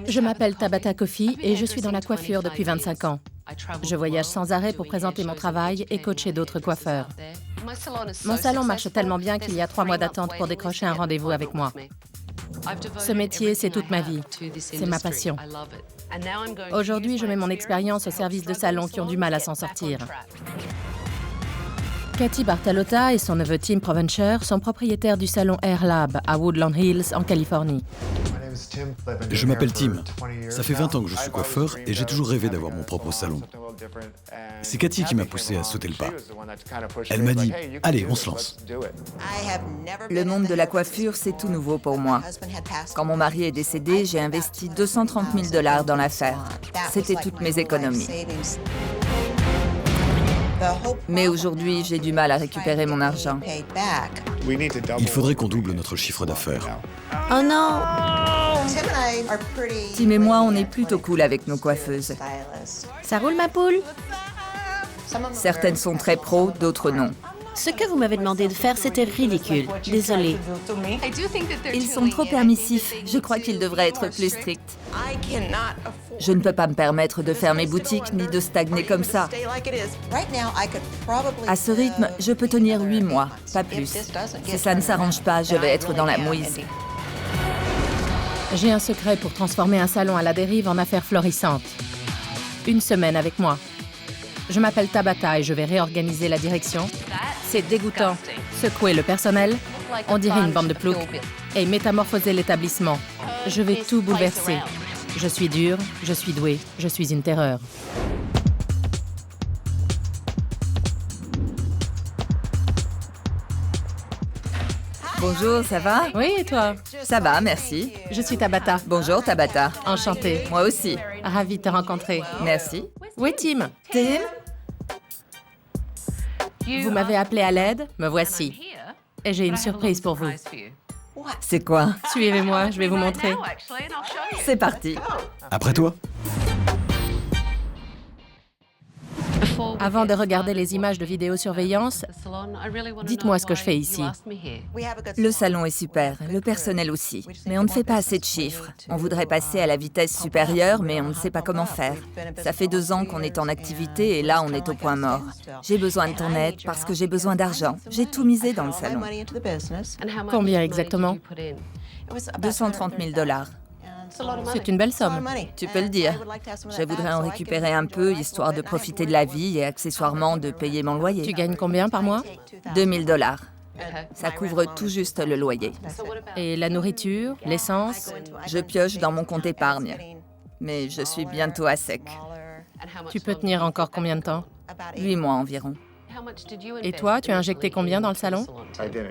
Je m'appelle Tabata Kofi et je suis dans la coiffure depuis 25 ans. Je voyage sans arrêt pour présenter mon travail et coacher d'autres coiffeurs. Mon salon marche tellement bien qu'il y a 3 mois d'attente pour décrocher un rendez-vous avec moi. Ce métier, c'est toute ma vie. C'est ma passion. Aujourd'hui, je mets mon expérience au service de salons qui ont du mal à s'en sortir. Cathy Bartalotta et son neveu Tim Provencher sont propriétaires du salon Hair Lab à Woodland Hills, en Californie. Je m'appelle Tim. Ça fait 20 ans que je suis coiffeur et j'ai toujours rêvé d'avoir mon propre salon. C'est Cathy qui m'a poussé à sauter le pas. Elle m'a dit « Allez, on se lance ». Le monde de la coiffure, c'est tout nouveau pour moi. Quand mon mari est décédé, j'ai investi 230 000 $ dans l'affaire. C'était toutes mes économies. Mais aujourd'hui, j'ai du mal à récupérer mon argent. Il faudrait qu'on double notre chiffre d'affaires. Oh non! Tim et moi, on est plutôt cool avec nos coiffeuses. Ça roule, ma poule? Certaines sont très pro, d'autres non. Ce que vous m'avez demandé de faire, c'était ridicule. Désolée. Ils sont trop permissifs. Je crois qu'ils devraient être plus stricts. Je ne peux pas me permettre de fermer boutique ni de stagner comme ça. À ce rythme, je peux tenir 8 mois, pas plus. Si ça ne s'arrange pas, je vais être dans la mouise. J'ai un secret pour transformer un salon à la dérive en affaire florissante. 1 semaine avec moi. Je m'appelle Tabata et je vais réorganiser la direction. C'est dégoûtant. Secouer le personnel, on dirait une bande de ploucs, et métamorphoser l'établissement. Je vais tout bouleverser. Je suis dure, je suis douée, je suis une terreur. Bonjour, ça va? Oui, et toi? Ça va, merci. Je suis Tabata. Bonjour, Tabata. Enchantée. Moi aussi. Ravie de te rencontrer. Merci. Où est Tim? Tim? Vous m'avez appelé à l'aide, me voici. Et j'ai une surprise pour vous. C'est quoi? Suivez-moi, je vais vous montrer. C'est parti. Après toi? Avant de regarder les images de vidéosurveillance, dites-moi ce que je fais ici. Le salon est super, le personnel aussi. Mais on ne fait pas assez de chiffres. On voudrait passer à la vitesse supérieure, mais on ne sait pas comment faire. Ça fait 2 ans qu'on est en activité et là, on est au point mort. J'ai besoin de ton aide parce que j'ai besoin d'argent. J'ai tout misé dans le salon. Combien exactement? 230 000 $. C'est une belle somme. Tu peux le dire. Je voudrais en récupérer un peu, histoire de profiter de la vie et accessoirement de payer mon loyer. Tu gagnes combien par mois? 2 000 $. Ça couvre tout juste le loyer. Et la nourriture, l'essence? Je pioche dans mon compte épargne. Mais je suis bientôt à sec. Tu peux tenir encore combien de temps? 8 mois environ. Et toi, tu as injecté combien dans le salon?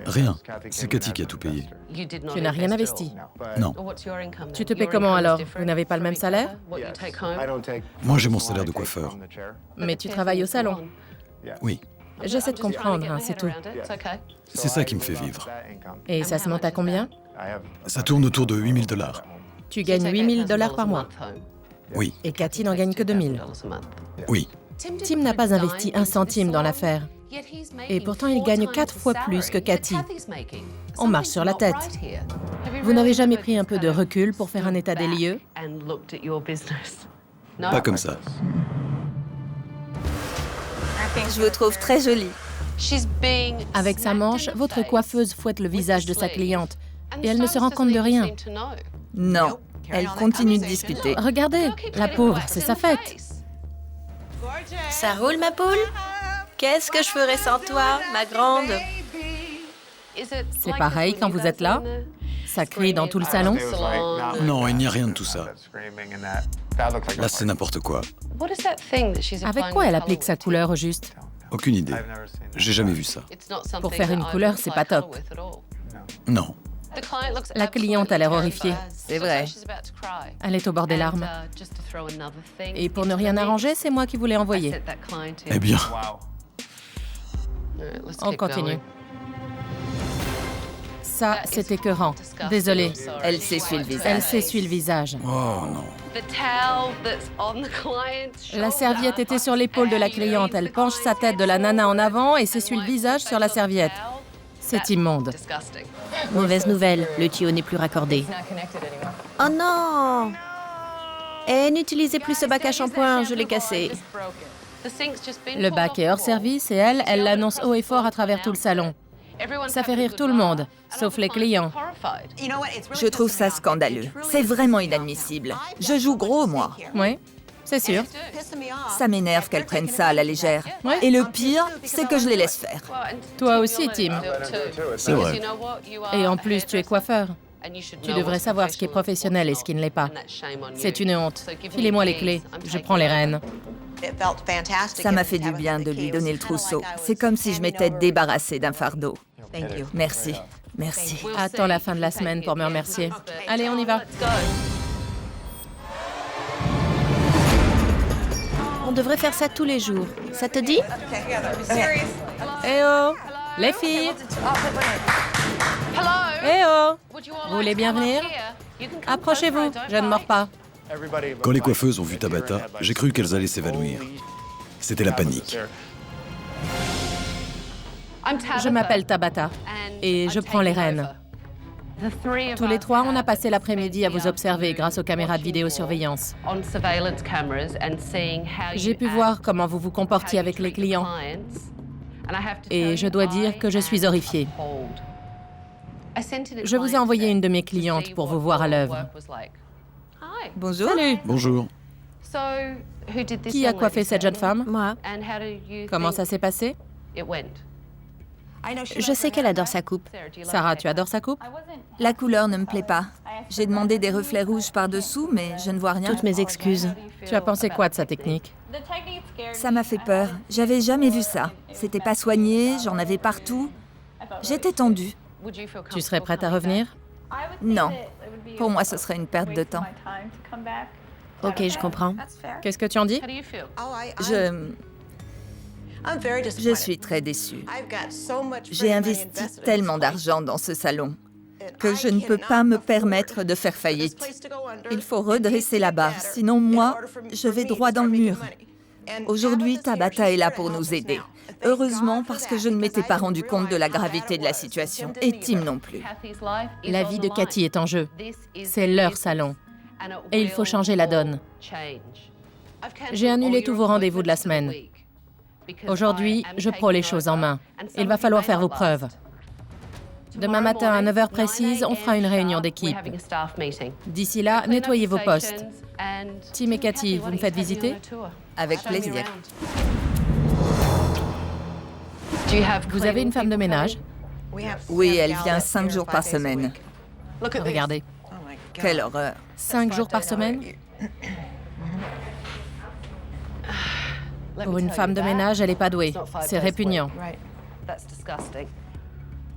Rien. C'est Cathy qui a tout payé. Tu n'as rien investi. Non. Tu te paies comment alors? Vous n'avez pas le même salaire? Moi, j'ai mon salaire de coiffeur. Mais tu travailles au salon. Oui. J'essaie de comprendre, hein, c'est tout. C'est ça qui me fait vivre. Et ça se monte à combien? Ça tourne autour de 8 000 $. Tu gagnes 8 000 $ par mois. Oui. Et Cathy n'en gagne que 2 000. Oui. Tim n'a pas investi 1 centime dans l'affaire. Et pourtant, il gagne 4 fois plus que Cathy. On marche sur la tête. Vous n'avez jamais pris un peu de recul pour faire un état des lieux? Pas comme ça. Je vous trouve très jolie. Avec sa manche, votre coiffeuse fouette le visage de sa cliente. Et elle ne se rend compte de rien. Non. Elle continue de discuter. Regardez, la pauvre, c'est sa fête. Ça roule, ma poule? Qu'est-ce que je ferais sans toi, ma grande? C'est pareil quand vous êtes là? Ça crie dans tout le salon? Non, il n'y a rien de tout ça. Là, c'est n'importe quoi. Avec quoi elle applique sa couleur au juste? Aucune idée. J'ai jamais vu ça. Pour faire une couleur, c'est pas top. Non. La cliente a l'air horrifiée. C'est vrai. Elle est au bord des larmes. Et pour ne rien arranger, c'est moi qui vous l'ai envoyé. Eh bien, On continue. Ça, c'est écœurant. Désolée. Elle s'essuie le visage. Elle s'essuie le visage. oh non. La serviette était sur l'épaule de la cliente. Elle penche sa tête de la nana en avant et s'essuie le visage sur la serviette. C'est immonde. Mauvaise nouvelle, le tuyau n'est plus raccordé. Oh non! Et n'utilisez plus ce bac à shampoing, je l'ai cassé. Le bac est hors service et elle l'annonce haut et fort à travers tout le salon. Ça fait rire tout le monde, sauf les clients. Je trouve ça scandaleux. C'est vraiment inadmissible. Je joue gros, moi. Oui, c'est sûr. Ça m'énerve qu'elles prennent ça à la légère. Ouais. Et le pire, c'est que je les laisse faire. Toi aussi, Tim. C'est vrai. Et en plus, tu es coiffeur. Tu devrais savoir ce qui est professionnel et ce qui ne l'est pas. C'est une honte. Filez-moi les clés, je prends les rênes. Ça m'a fait du bien de lui donner le trousseau. C'est comme si je m'étais débarrassée d'un fardeau. Merci. Merci. Attends la fin de la semaine pour me remercier. Allez, on y va. On devrait faire ça tous les jours. Ça te dit? Eh oh, les filles. Eh oh, vous voulez bien venir? Approchez-vous, je ne mords pas. Quand les coiffeuses ont vu Tabata, j'ai cru qu'elles allaient s'évanouir. C'était la panique. Je m'appelle Tabata et je prends les rênes. Tous les trois, on a passé l'après-midi à vous observer grâce aux caméras de vidéosurveillance. J'ai pu voir comment vous vous comportiez avec les clients et je dois dire que je suis horrifiée. Je vous ai envoyé une de mes clientes pour vous voir à l'œuvre. Bonjour. Salut. Bonjour. Qui a coiffé cette jeune femme? Moi. Comment ça s'est passé? Je sais qu'elle adore sa coupe. Sarah, tu adores sa coupe? La couleur ne me plaît pas. J'ai demandé des reflets rouges par-dessous, mais je ne vois rien. Toutes mes excuses. Tu as pensé quoi de sa technique? Ça m'a fait peur. J'avais jamais vu ça. C'était pas soigné, j'en avais partout. J'étais tendue. Tu serais prête à revenir? Non. Pour moi, ce serait une perte de temps. Ok, je comprends. Qu'est-ce que tu en dis? Je suis très déçue. J'ai investi tellement d'argent dans ce salon que je ne peux pas me permettre de faire faillite. Il faut redresser la barre, sinon moi, je vais droit dans le mur. Aujourd'hui, Tabata est là pour nous aider. Heureusement, parce que je ne m'étais pas rendu compte de la gravité de la situation, et Tim non plus. La vie de Cathy est en jeu. C'est leur salon. Et il faut changer la donne. J'ai annulé tous vos rendez-vous de la semaine. Aujourd'hui, je prends les choses en main. Il va falloir faire vos preuves. Demain matin, à 9h précise, on fera une réunion d'équipe. D'ici là, nettoyez vos postes. Tim et Cathy, vous me faites visiter? Avec plaisir. Vous avez une femme de ménage? Oui, elle vient 5 jours par semaine. Regardez. Quelle horreur. 5 jours par semaine? Pour une femme de ménage, elle n'est pas douée. C'est répugnant.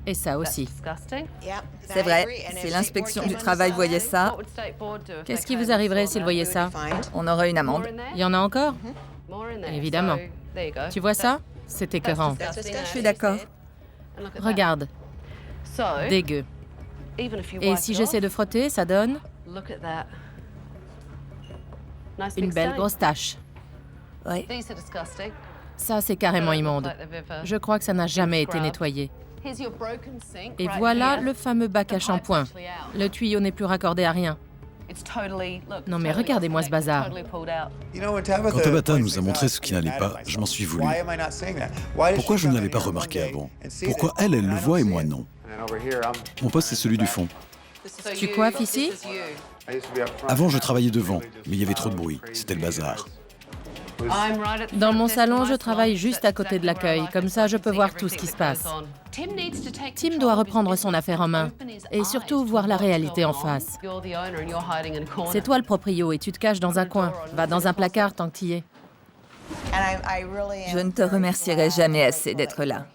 Et ça aussi. C'est vrai, si l'inspection du travail voyait ça, Qu'est-ce qui vous arriverait s'il voyait ça? on aurait une amende. Il y en a encore? Évidemment. Tu vois ça? C'est écœurant. Je suis d'accord. Regarde. Dégueu. Et si j'essaie de frotter, ça donne une belle grosse tache. Ouais. Ça, c'est carrément immonde. Je crois que ça n'a jamais été nettoyé. Et voilà le fameux bac à shampoing. Le tuyau n'est plus raccordé à rien. Non mais regardez-moi ce bazar. Quand Tabata nous a montré ce qui n'allait pas, je m'en suis voulu. Pourquoi je ne l'avais pas remarqué avant? Pourquoi elle le voit et moi non? Mon poste est celui du fond. Tu coiffes ici? Avant, je travaillais devant, mais il y avait trop de bruit. C'était le bazar. Dans mon salon, je travaille juste à côté de l'accueil. Comme ça, je peux voir tout ce qui se passe. Tim doit reprendre son affaire en main et surtout voir la réalité en face. C'est toi le proprio et tu te caches dans un coin. Va dans un placard tant que t'y es. Je ne te remercierai jamais assez d'être là.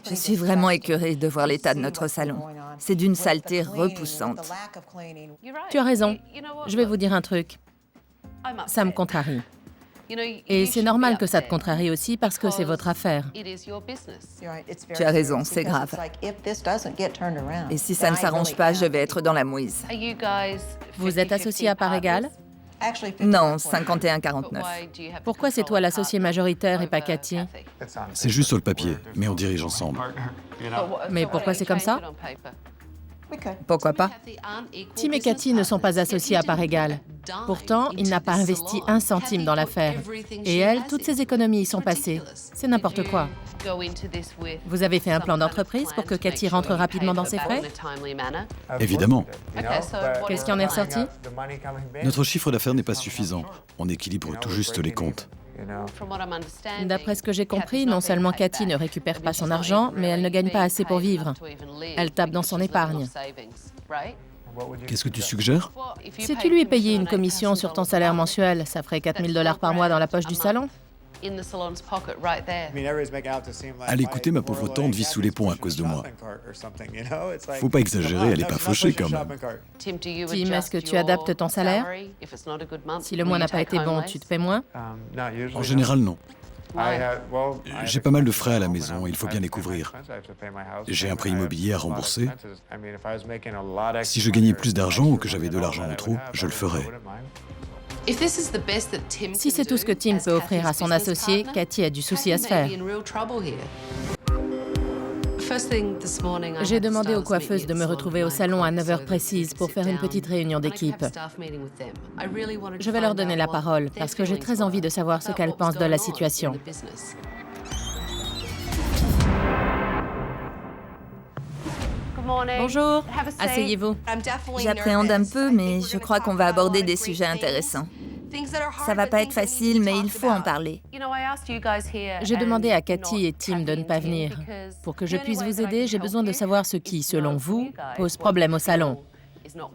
Je suis vraiment écœurée de voir l'état de notre salon. C'est d'une saleté repoussante. Tu as raison. Je vais vous dire un truc. Ça me contrarie. Et c'est normal que ça te contrarie aussi parce que c'est votre affaire. Tu as raison, c'est grave. Et si ça ne s'arrange pas, je vais être dans la mouise. Vous êtes associés à part égale? Non, 51-49. Pourquoi c'est toi l'associé majoritaire et pas Cathy? C'est juste sur le papier, mais on dirige ensemble. Mais pourquoi c'est comme ça? Pourquoi pas? Tim et Cathy ne sont pas associés à part égale. Pourtant, il n'a pas investi un centime dans l'affaire. Et elle, toutes ses économies y sont passées. C'est n'importe quoi. Vous avez fait un plan d'entreprise pour que Cathy rentre rapidement dans ses frais? Évidemment. Qu'est-ce qui en est ressorti? Notre chiffre d'affaires n'est pas suffisant. On équilibre tout juste les comptes. D'après ce que j'ai compris, non seulement Cathy ne récupère pas son argent, mais elle ne gagne pas assez pour vivre. Elle tape dans son épargne. Qu'est-ce que tu suggères? Si tu lui payais une commission sur ton salaire mensuel, ça ferait 4 000 $ par mois dans la poche du salon? À l'écouter, ma pauvre tante vit sous les ponts à cause de moi. Faut pas exagérer, elle est pas fauchée quand même. Tim, est-ce que tu adaptes ton salaire? Si le mois n'a pas été bon, tu te paies moins? En général, non. J'ai pas mal de frais à la maison, il faut bien les couvrir. J'ai un prêt immobilier à rembourser. Si je gagnais plus d'argent ou que j'avais de l'argent en trop, je le ferais. Si c'est tout ce que Tim peut offrir à son associé, Cathy a du souci à se faire. J'ai demandé aux coiffeuses de me retrouver au salon à 9 h précises pour faire une petite réunion d'équipe. Je vais leur donner la parole parce que j'ai très envie de savoir ce qu'elles pensent de la situation. Bonjour, asseyez-vous. J'appréhende un peu, mais je crois qu'on va aborder des sujets intéressants. Ça va pas être facile, mais il faut en parler. J'ai demandé à Cathy et Tim de ne pas venir. Pour que je puisse vous aider, j'ai besoin de savoir ce qui, selon vous, pose problème au salon.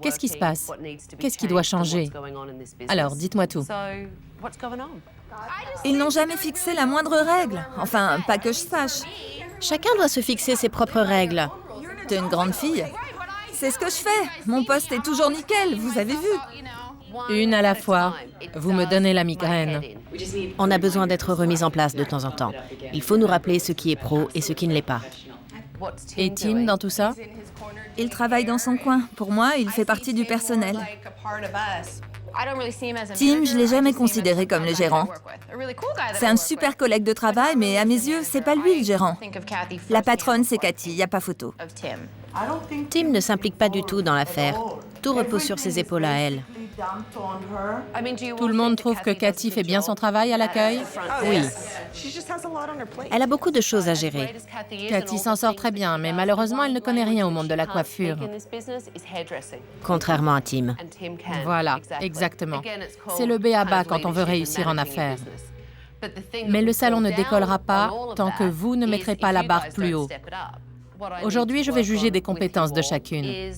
Qu'est-ce qui se passe? Qu'est-ce qui doit changer? Alors, dites-moi tout. Ils n'ont jamais fixé la moindre règle. Enfin, pas que je sache. Chacun doit se fixer ses propres règles. T'es une grande fille. C'est ce que je fais. Mon poste est toujours nickel, vous avez vu. Une à la fois. Vous me donnez la migraine. On a besoin d'être remis en place de temps en temps. Il faut nous rappeler ce qui est pro et ce qui ne l'est pas. Et Tim, dans tout ça? Il travaille dans son coin. Pour moi, il fait partie du personnel. Tim, je l'ai jamais considéré comme le gérant. C'est un super collègue de travail, mais à mes yeux, c'est pas lui le gérant. La patronne, c'est Cathy, y a pas photo. Tim ne s'implique pas du tout dans l'affaire. Tout repose sur ses épaules à elle. Tout le monde trouve que Cathy fait bien son travail à l'accueil? Oui. Elle a beaucoup de choses à gérer. Cathy s'en sort très bien, mais malheureusement, elle ne connaît rien au monde de la coiffure. Contrairement à Tim. Voilà, exactement. C'est le b.a.-ba quand on veut réussir en affaires. Mais le salon ne décollera pas tant que vous ne mettrez pas la barre plus haut. Aujourd'hui, je vais juger des compétences de chacune.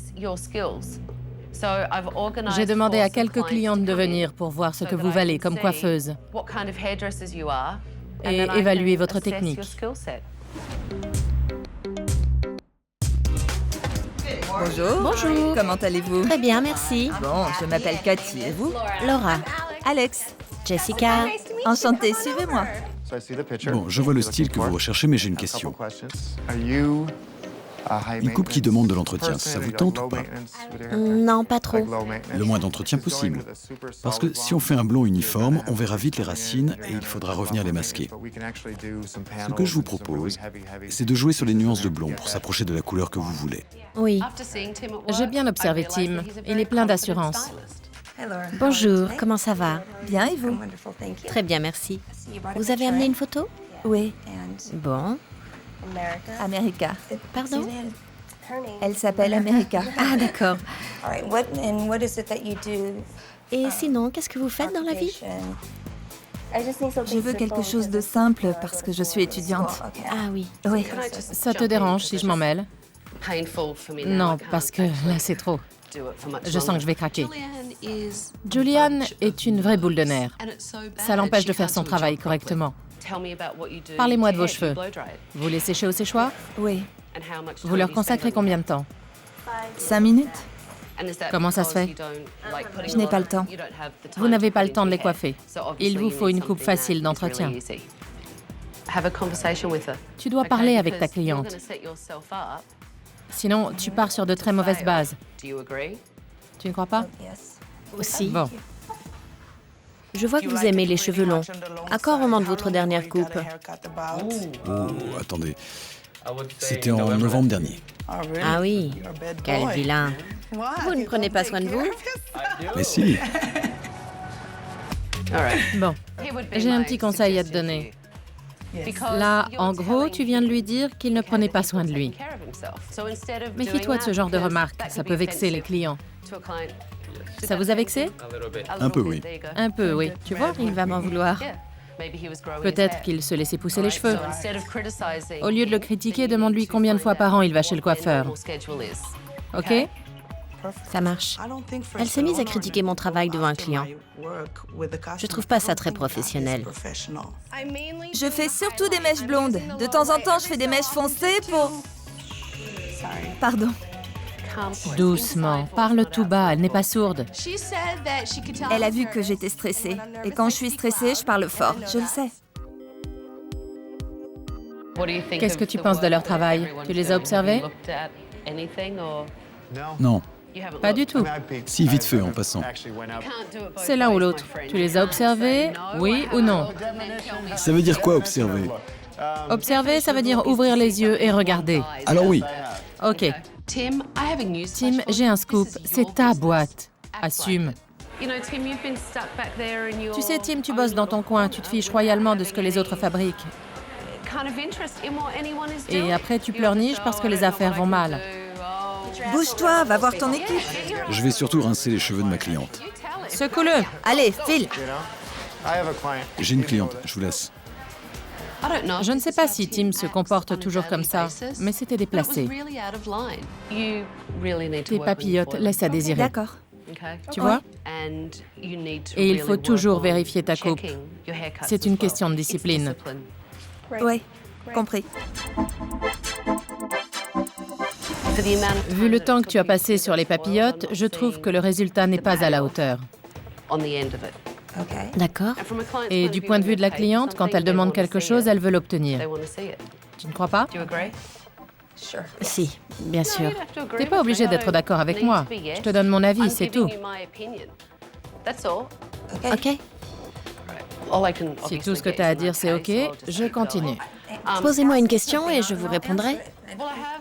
J'ai demandé à quelques clientes de venir pour voir ce que vous valez comme coiffeuse et évaluer votre technique. Bonjour. Bonjour. Comment allez-vous? Très bien, merci. Bon, je m'appelle Cathy, et vous? Laura. Alex. Jessica. Enchantée, suivez-moi. Bon, je vois le style que vous recherchez, mais j'ai une question. Une coupe qui demande de l'entretien, ça vous tente ou pas? Non, pas trop. Le moins d'entretien possible. Parce que si on fait un blond uniforme, on verra vite les racines et il faudra revenir les masquer. Ce que je vous propose, c'est de jouer sur les nuances de blond pour s'approcher de la couleur que vous voulez. Oui. J'ai bien observé Tim. Il est plein d'assurance. Bonjour, comment ça va? Bien, et vous? Très bien, merci. Vous avez amené une photo? Oui. Bon. America. Pardon? Elle s'appelle America. Ah, d'accord. Et sinon, qu'est-ce que vous faites dans la vie? Je veux quelque chose de simple parce que je suis étudiante. Ah oui. Oui. Ça te dérange si je m'en mêle? Non, parce que là, c'est trop. Je sens que je vais craquer. Julianne est une vraie boule de nerfs. Ça l'empêche de faire son travail correctement. Parlez-moi de vos cheveux. Vous les séchez au séchoir? Oui. Vous leur consacrez combien de temps? 5 minutes. Comment ça se fait? Je n'ai pas le temps. Vous n'avez pas le temps de les coiffer. Il vous faut une coupe facile d'entretien. Tu dois parler avec ta cliente. Sinon, tu pars sur de très mauvaises bases. Tu ne crois pas? Aussi. Bon. Je vois que vous aimez les cheveux longs. À quand remonte votre dernière coupe? Oh, attendez. C'était en novembre dernier. Ah oui, quel vilain. Vous ne prenez pas soin de vous? Mais si, Bon, j'ai un petit conseil à te donner. Là, en gros, tu viens de lui dire qu'il ne prenait pas soin de lui. Méfie-toi de ce genre de remarques, ça peut vexer les clients. Ça vous a vexé? un peu oui. Un peu, oui. Tu vois, il va m'en vouloir. Peut-être qu'il se laissait pousser les cheveux. Au lieu de le critiquer, demande-lui combien de fois par an il va chez le coiffeur. OK? Ça marche. Elle s'est mise à critiquer mon travail devant un client. Je trouve pas ça très professionnel. Je fais surtout des mèches blondes. De temps en temps, je fais des mèches foncées pour... Pardon. Doucement, parle tout bas, elle n'est pas sourde. Elle a vu que j'étais stressée. Et quand je suis stressée, je parle fort. Je le sais. Qu'est-ce que tu penses de leur travail? Tu les as observés? Non, Pas du tout. si vite fait en passant. C'est l'un ou l'autre. Tu les as observés? Oui ou non? Ça veut dire quoi observer? Observer, ça veut dire ouvrir les yeux et regarder. Alors oui, OK. Tim, j'ai un scoop. C'est ta boîte. Assume. Tu sais, Tim, tu bosses dans ton coin. Tu te fiches royalement de ce que les autres fabriquent. Et après, tu pleurniches parce que les affaires vont mal. Bouge-toi, va voir ton équipe. je vais surtout rincer les cheveux de ma cliente. Secoue-le. Allez, file. J'ai une cliente, je vous laisse. Je ne sais pas si Tim se comporte toujours comme ça, mais c'était déplacé. Tes papillotes laissent à désirer. D'accord. Tu vois? Et il faut toujours vérifier ta coupe. C'est une question de discipline. Oui, compris. Vu le temps que tu as passé sur les papillotes, je trouve que le résultat n'est pas à la hauteur. D'accord. Et du point de vue de la cliente, quand elle demande quelque chose, elle veut l'obtenir. Tu ne crois pas? Si, bien sûr. T'es pas obligé d'être d'accord avec moi. Je te donne mon avis, c'est tout. OK. Si tout ce que tu as à dire c'est OK, je continue. Posez-moi une question et je vous répondrai.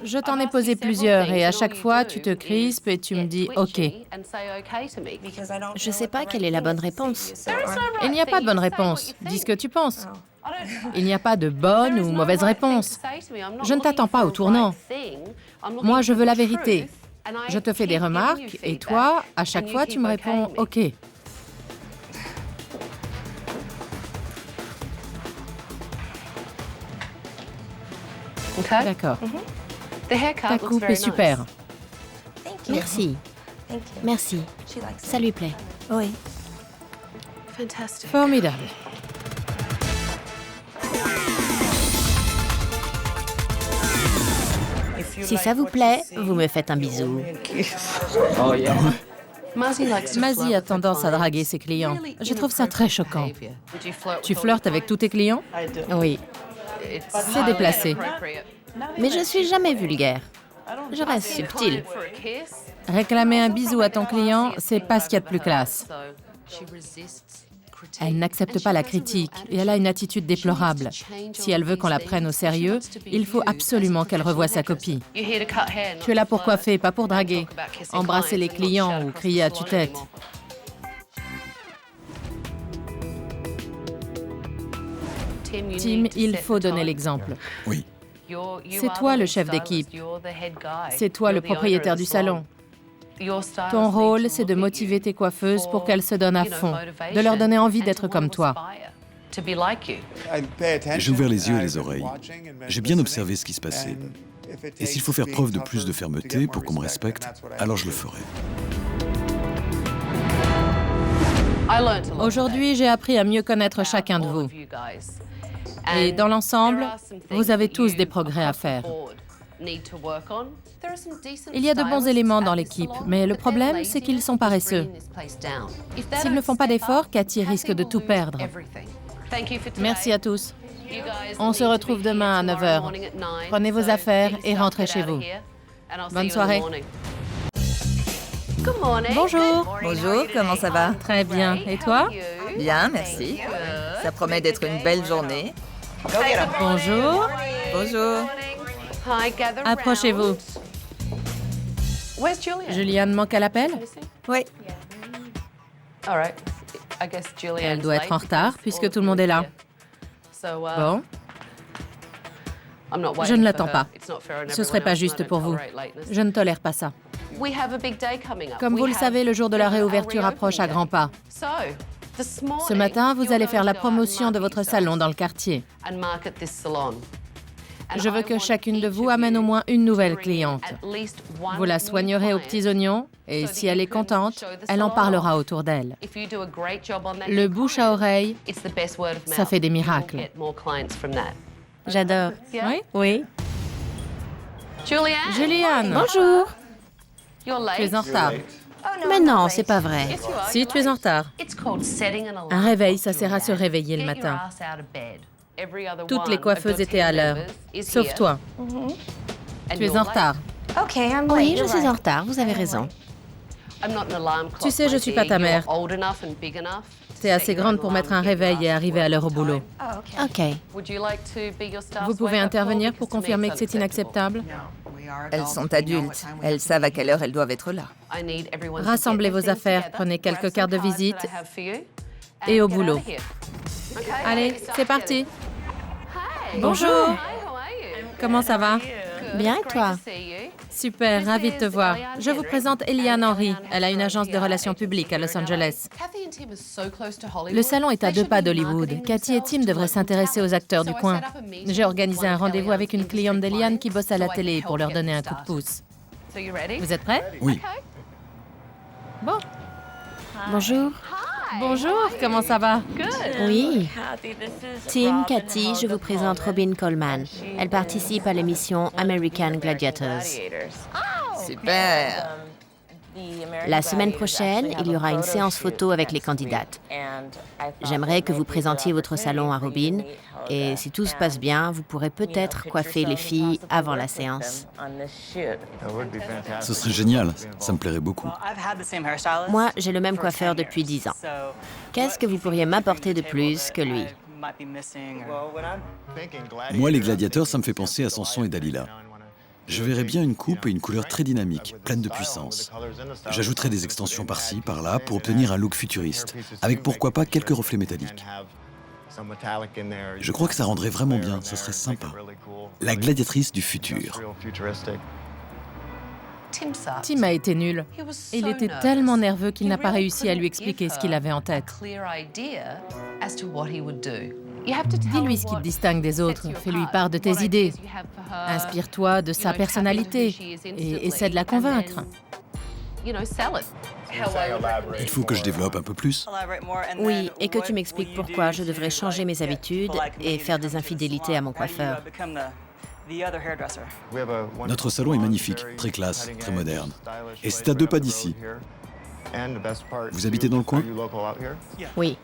Je t'en ai posé plusieurs et à chaque fois, tu te crispes et tu me dis OK. Je sais pas quelle est la bonne réponse. Il n'y a pas de bonne réponse. Dis ce que tu penses. Il n'y a pas de bonne ou mauvaise réponse. Je ne t'attends pas au tournant. Moi, je veux la vérité. Je te fais des remarques et toi, à chaque fois, tu me réponds OK. D'accord. Ta coupe est super. Merci. Merci. Ça lui plaît. Oui. Formidable. Si ça vous plaît, vous me faites un bisou. Mazzy a tendance à draguer ses clients. Je trouve ça très choquant. Tu flirtes avec tous tes clients? Oui, C'est déplacé. mais je suis jamais vulgaire. Je reste subtile. Réclamer un bisou à ton client, c'est pas ce qu'il y a de plus classe. Elle n'accepte pas la critique et elle a une attitude déplorable. Si elle veut qu'on la prenne au sérieux, il faut absolument qu'elle revoie sa copie. Tu es là pour coiffer, pas pour draguer, embrasser les clients ou crier à tue-tête. Tim, il faut donner l'exemple. Oui, C'est toi le chef d'équipe. C'est toi le propriétaire du salon. Ton rôle, c'est de motiver tes coiffeuses pour qu'elles se donnent à fond, de leur donner envie d'être comme toi. j'ai ouvert les yeux et les oreilles. J'ai bien observé ce qui se passait. Et s'il faut faire preuve de plus de fermeté pour qu'on me respecte, alors je le ferai. Aujourd'hui, j'ai appris à mieux connaître chacun de vous. Et dans l'ensemble, vous avez tous des progrès à faire. Il y a de bons éléments dans l'équipe, mais le problème, c'est qu'ils sont paresseux. S'ils ne font pas d'efforts, Cathy risque de tout perdre. Merci à tous. On se retrouve demain à 9h. Prenez vos affaires et rentrez chez vous. Bonne soirée. Bonjour. Bonjour, comment ça va? Très bien. Et toi? Bien, merci. Ça promet d'être une belle journée. Bonjour. Bonjour. Approchez-vous. Julianne manque à l'appel? Oui. Elle doit être en retard puisque tout le monde est là. Bon, je ne l'attends pas. Ce serait pas juste pour vous. Je ne tolère pas ça. Comme vous le savez, le jour de la réouverture approche à grands pas. Ce matin, vous allez faire la promotion de votre salon dans le quartier. Je veux que chacune de vous amène au moins une nouvelle cliente. Vous la soignerez aux petits oignons et si elle est contente, elle en parlera autour d'elle. Le bouche à oreille, ça fait des miracles. J'adore. Oui? Oui. Julianne, Bonjour. tu es en retard. Mais non, c'est pas vrai. Si, tu es en retard. Un réveil, ça sert à se réveiller le matin. Toutes les coiffeuses étaient à l'heure, sauf toi. Tu es en retard. Oui, je suis en retard, vous avez raison. Tu sais, je suis pas ta mère. Tu es assez grande pour mettre un réveil et arriver à l'heure au boulot. OK. Vous pouvez intervenir pour confirmer que c'est inacceptable? Elles sont adultes. Elles savent à quelle heure elles doivent être là. Rassemblez vos affaires, prenez quelques cartes de visite et au boulot. Allez, c'est parti. Bonjour. Comment ça va? Bien, et toi? Super, ravie de te voir. Je vous présente Eliane Henry. Elle a une agence de relations publiques à Los Angeles. Le salon est à 2 pas d'Hollywood. Cathy et Tim devraient s'intéresser aux acteurs du coin. J'ai organisé un rendez-vous avec une cliente d'Eliane qui bosse à la télé pour leur donner un coup de pouce. Vous êtes prêts? Oui. Bon. Bonjour. Bonjour, comment ça va? Oui. Tim, Cathy, je vous présente Robin Coleman. Elle participe à l'émission American Gladiators. Super. La semaine prochaine, il y aura une séance photo avec les candidates. J'aimerais que vous présentiez votre salon à Robin et si tout se passe bien, vous pourrez peut-être coiffer les filles avant la séance. Ce serait génial. Ça me plairait beaucoup. Moi, j'ai le même coiffeur depuis 10 ans. Qu'est-ce que vous pourriez m'apporter de plus que lui? Moi, les gladiateurs, ça me fait penser à Samson et Dalila. Je verrais bien une coupe et une couleur très dynamique, pleine de puissance. J'ajouterais des extensions par-ci, par-là, pour obtenir un look futuriste, avec pourquoi pas quelques reflets métalliques. Je crois que ça rendrait vraiment bien, ce serait sympa. La gladiatrice du futur. Tim a été nul. Il était tellement nerveux qu'il n'a pas réussi à lui expliquer ce qu'il avait en tête. Dis-lui ce qui te distingue des autres. Fais-lui part de tes idées. Inspire-toi de sa personnalité et essaie de la convaincre. Il faut que je développe un peu plus. Oui, et que tu m'expliques pourquoi je devrais changer mes habitudes et faire des infidélités à mon coiffeur. Notre salon est magnifique, très classe, très moderne. Et c'est à 2 pas d'ici. Vous habitez dans le coin? Oui,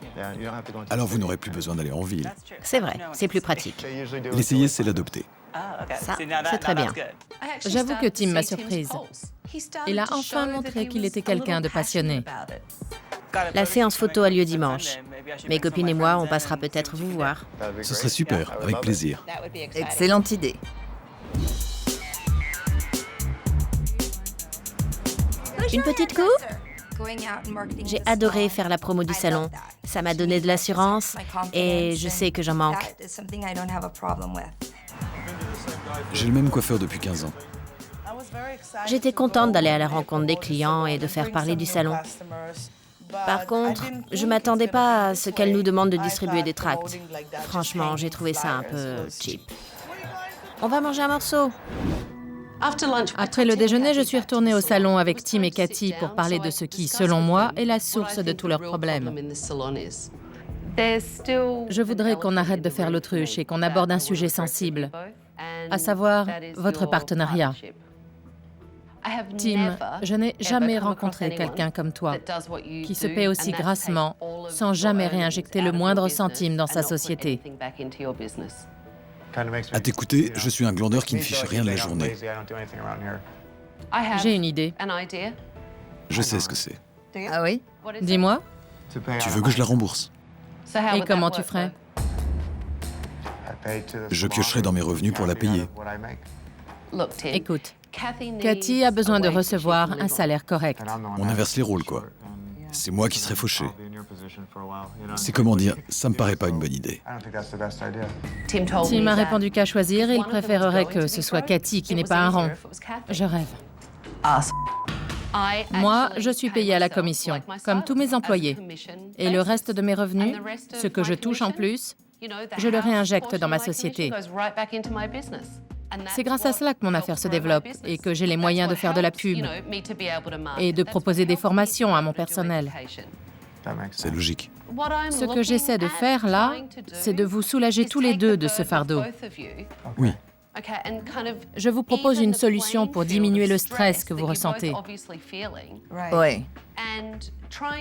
Alors vous n'aurez plus besoin d'aller en ville. c'est vrai, c'est plus pratique. L'essayer, c'est l'adopter. Ça, c'est très bien. J'avoue que Tim m'a surprise. Il a enfin montré qu'il était quelqu'un de passionné. La séance photo a lieu dimanche. Mes copines et moi, on passera peut-être vous voir. Ce serait super, avec plaisir. Excellente idée. Une petite coupe? J'ai adoré faire la promo du salon. Ça m'a donné de l'assurance et je sais que j'en manque. J'ai le même coiffeur depuis 15 ans. J'étais contente d'aller à la rencontre des clients et de faire parler du salon. Par contre, je m'attendais pas à ce qu'elle nous demande de distribuer des tracts. Franchement, j'ai trouvé ça un peu cheap. On va manger un morceau. Après le déjeuner, je suis retournée au salon avec Tim et Cathy pour parler de ce qui, selon moi, est la source de tous leurs problèmes. Je voudrais qu'on arrête de faire l'autruche et qu'on aborde un sujet sensible, à savoir votre partenariat. Tim, je n'ai jamais rencontré quelqu'un comme toi, qui se paie aussi grassement, sans jamais réinjecter le moindre centime dans sa société. À t'écouter, je suis un glandeur qui ne fiche rien de la journée. J'ai une idée. Je sais ce que c'est. Ah oui? Dis-moi. Tu veux que je la rembourse? Et comment tu ferais? Je piocherai dans mes revenus pour la payer. Écoute, Cathy a besoin de recevoir un salaire correct. On inverse les rôles, quoi. C'est moi qui serai fauché. C'est comment dire, ça me paraît pas une bonne idée. Tim a répondu qu'à choisir, il préférerait que ce soit Cathy qui n'ait pas un rond. Je rêve. Moi, je suis payée à la commission, comme tous mes employés. Et le reste de mes revenus, ce que je touche en plus, je le réinjecte dans ma société. C'est grâce à cela que mon affaire se développe et que j'ai les moyens de faire de la pub et de proposer des formations à mon personnel. C'est logique. Ce que j'essaie de faire là, c'est de vous soulager tous les deux de ce fardeau. Oui. Je vous propose une solution pour diminuer le stress que vous ressentez. Oui.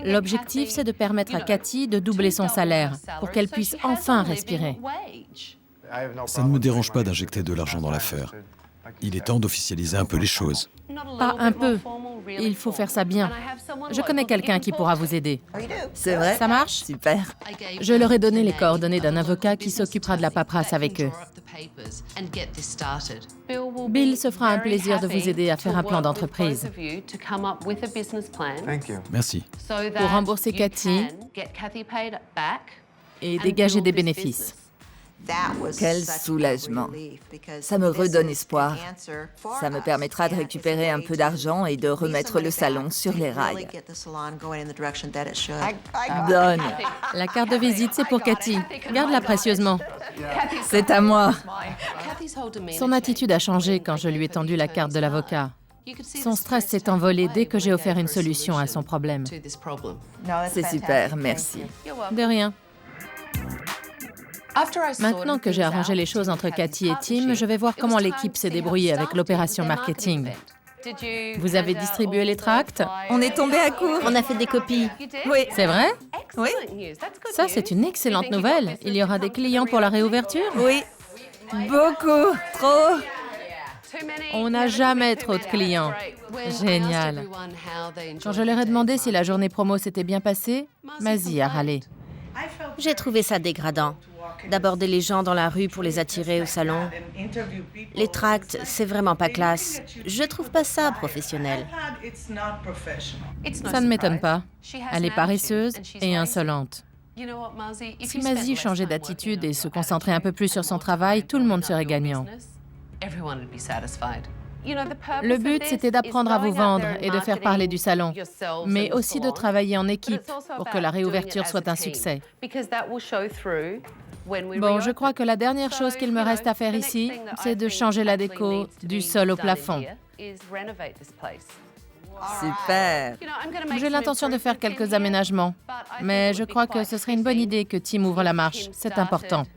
L'objectif, c'est de permettre à Cathy de doubler son salaire pour qu'elle puisse enfin respirer. Ça ne me dérange pas d'injecter de l'argent dans l'affaire. Il est temps d'officialiser un peu les choses. Pas un peu. Il faut faire ça bien. Je connais quelqu'un qui pourra vous aider. C'est vrai? Ça marche? Super. Je leur ai donné les coordonnées d'un avocat qui s'occupera de la paperasse avec eux. Bill se fera un plaisir de vous aider à faire un plan d'entreprise. Merci. Pour rembourser Cathy et dégager des bénéfices. Quel soulagement. Ça me redonne espoir. Ça me permettra de récupérer un peu d'argent et de remettre le salon sur les rails. Donne. La carte de visite, c'est pour Cathy. Garde-la précieusement. C'est à moi. Son attitude a changé quand je lui ai tendu la carte de l'avocat. Son stress s'est envolé dès que j'ai offert une solution à son problème. C'est super, merci. De rien. Maintenant que j'ai arrangé les choses entre Cathy et Tim, je vais voir comment l'équipe s'est débrouillée avec l'opération marketing. Vous avez distribué les tracts? On est tombé à court. On a fait des copies. Oui. C'est vrai? Oui. Ça, c'est une excellente nouvelle. Il y aura des clients pour la réouverture? Oui. Beaucoup. Trop. On n'a jamais trop de clients. Génial. Quand je leur ai demandé si la journée promo s'était bien passée, Mazzy a râlé. J'ai trouvé ça dégradant, d'aborder les gens dans la rue pour les attirer au salon. Les tracts, c'est vraiment pas classe. Je trouve pas ça professionnel. Ça ne m'étonne pas. Elle est paresseuse et insolente. Si Mazzy changeait d'attitude et se concentrait un peu plus sur son travail, tout le monde serait gagnant. Le but, c'était d'apprendre à vous vendre et de faire parler du salon, mais aussi de travailler en équipe pour que la réouverture soit un succès. Bon, je crois que la dernière chose qu'il me reste à faire ici, c'est de changer la déco du sol au plafond. Super. J'ai l'intention de faire quelques aménagements, mais je crois que ce serait une bonne idée que Tim ouvre la marche. C'est important.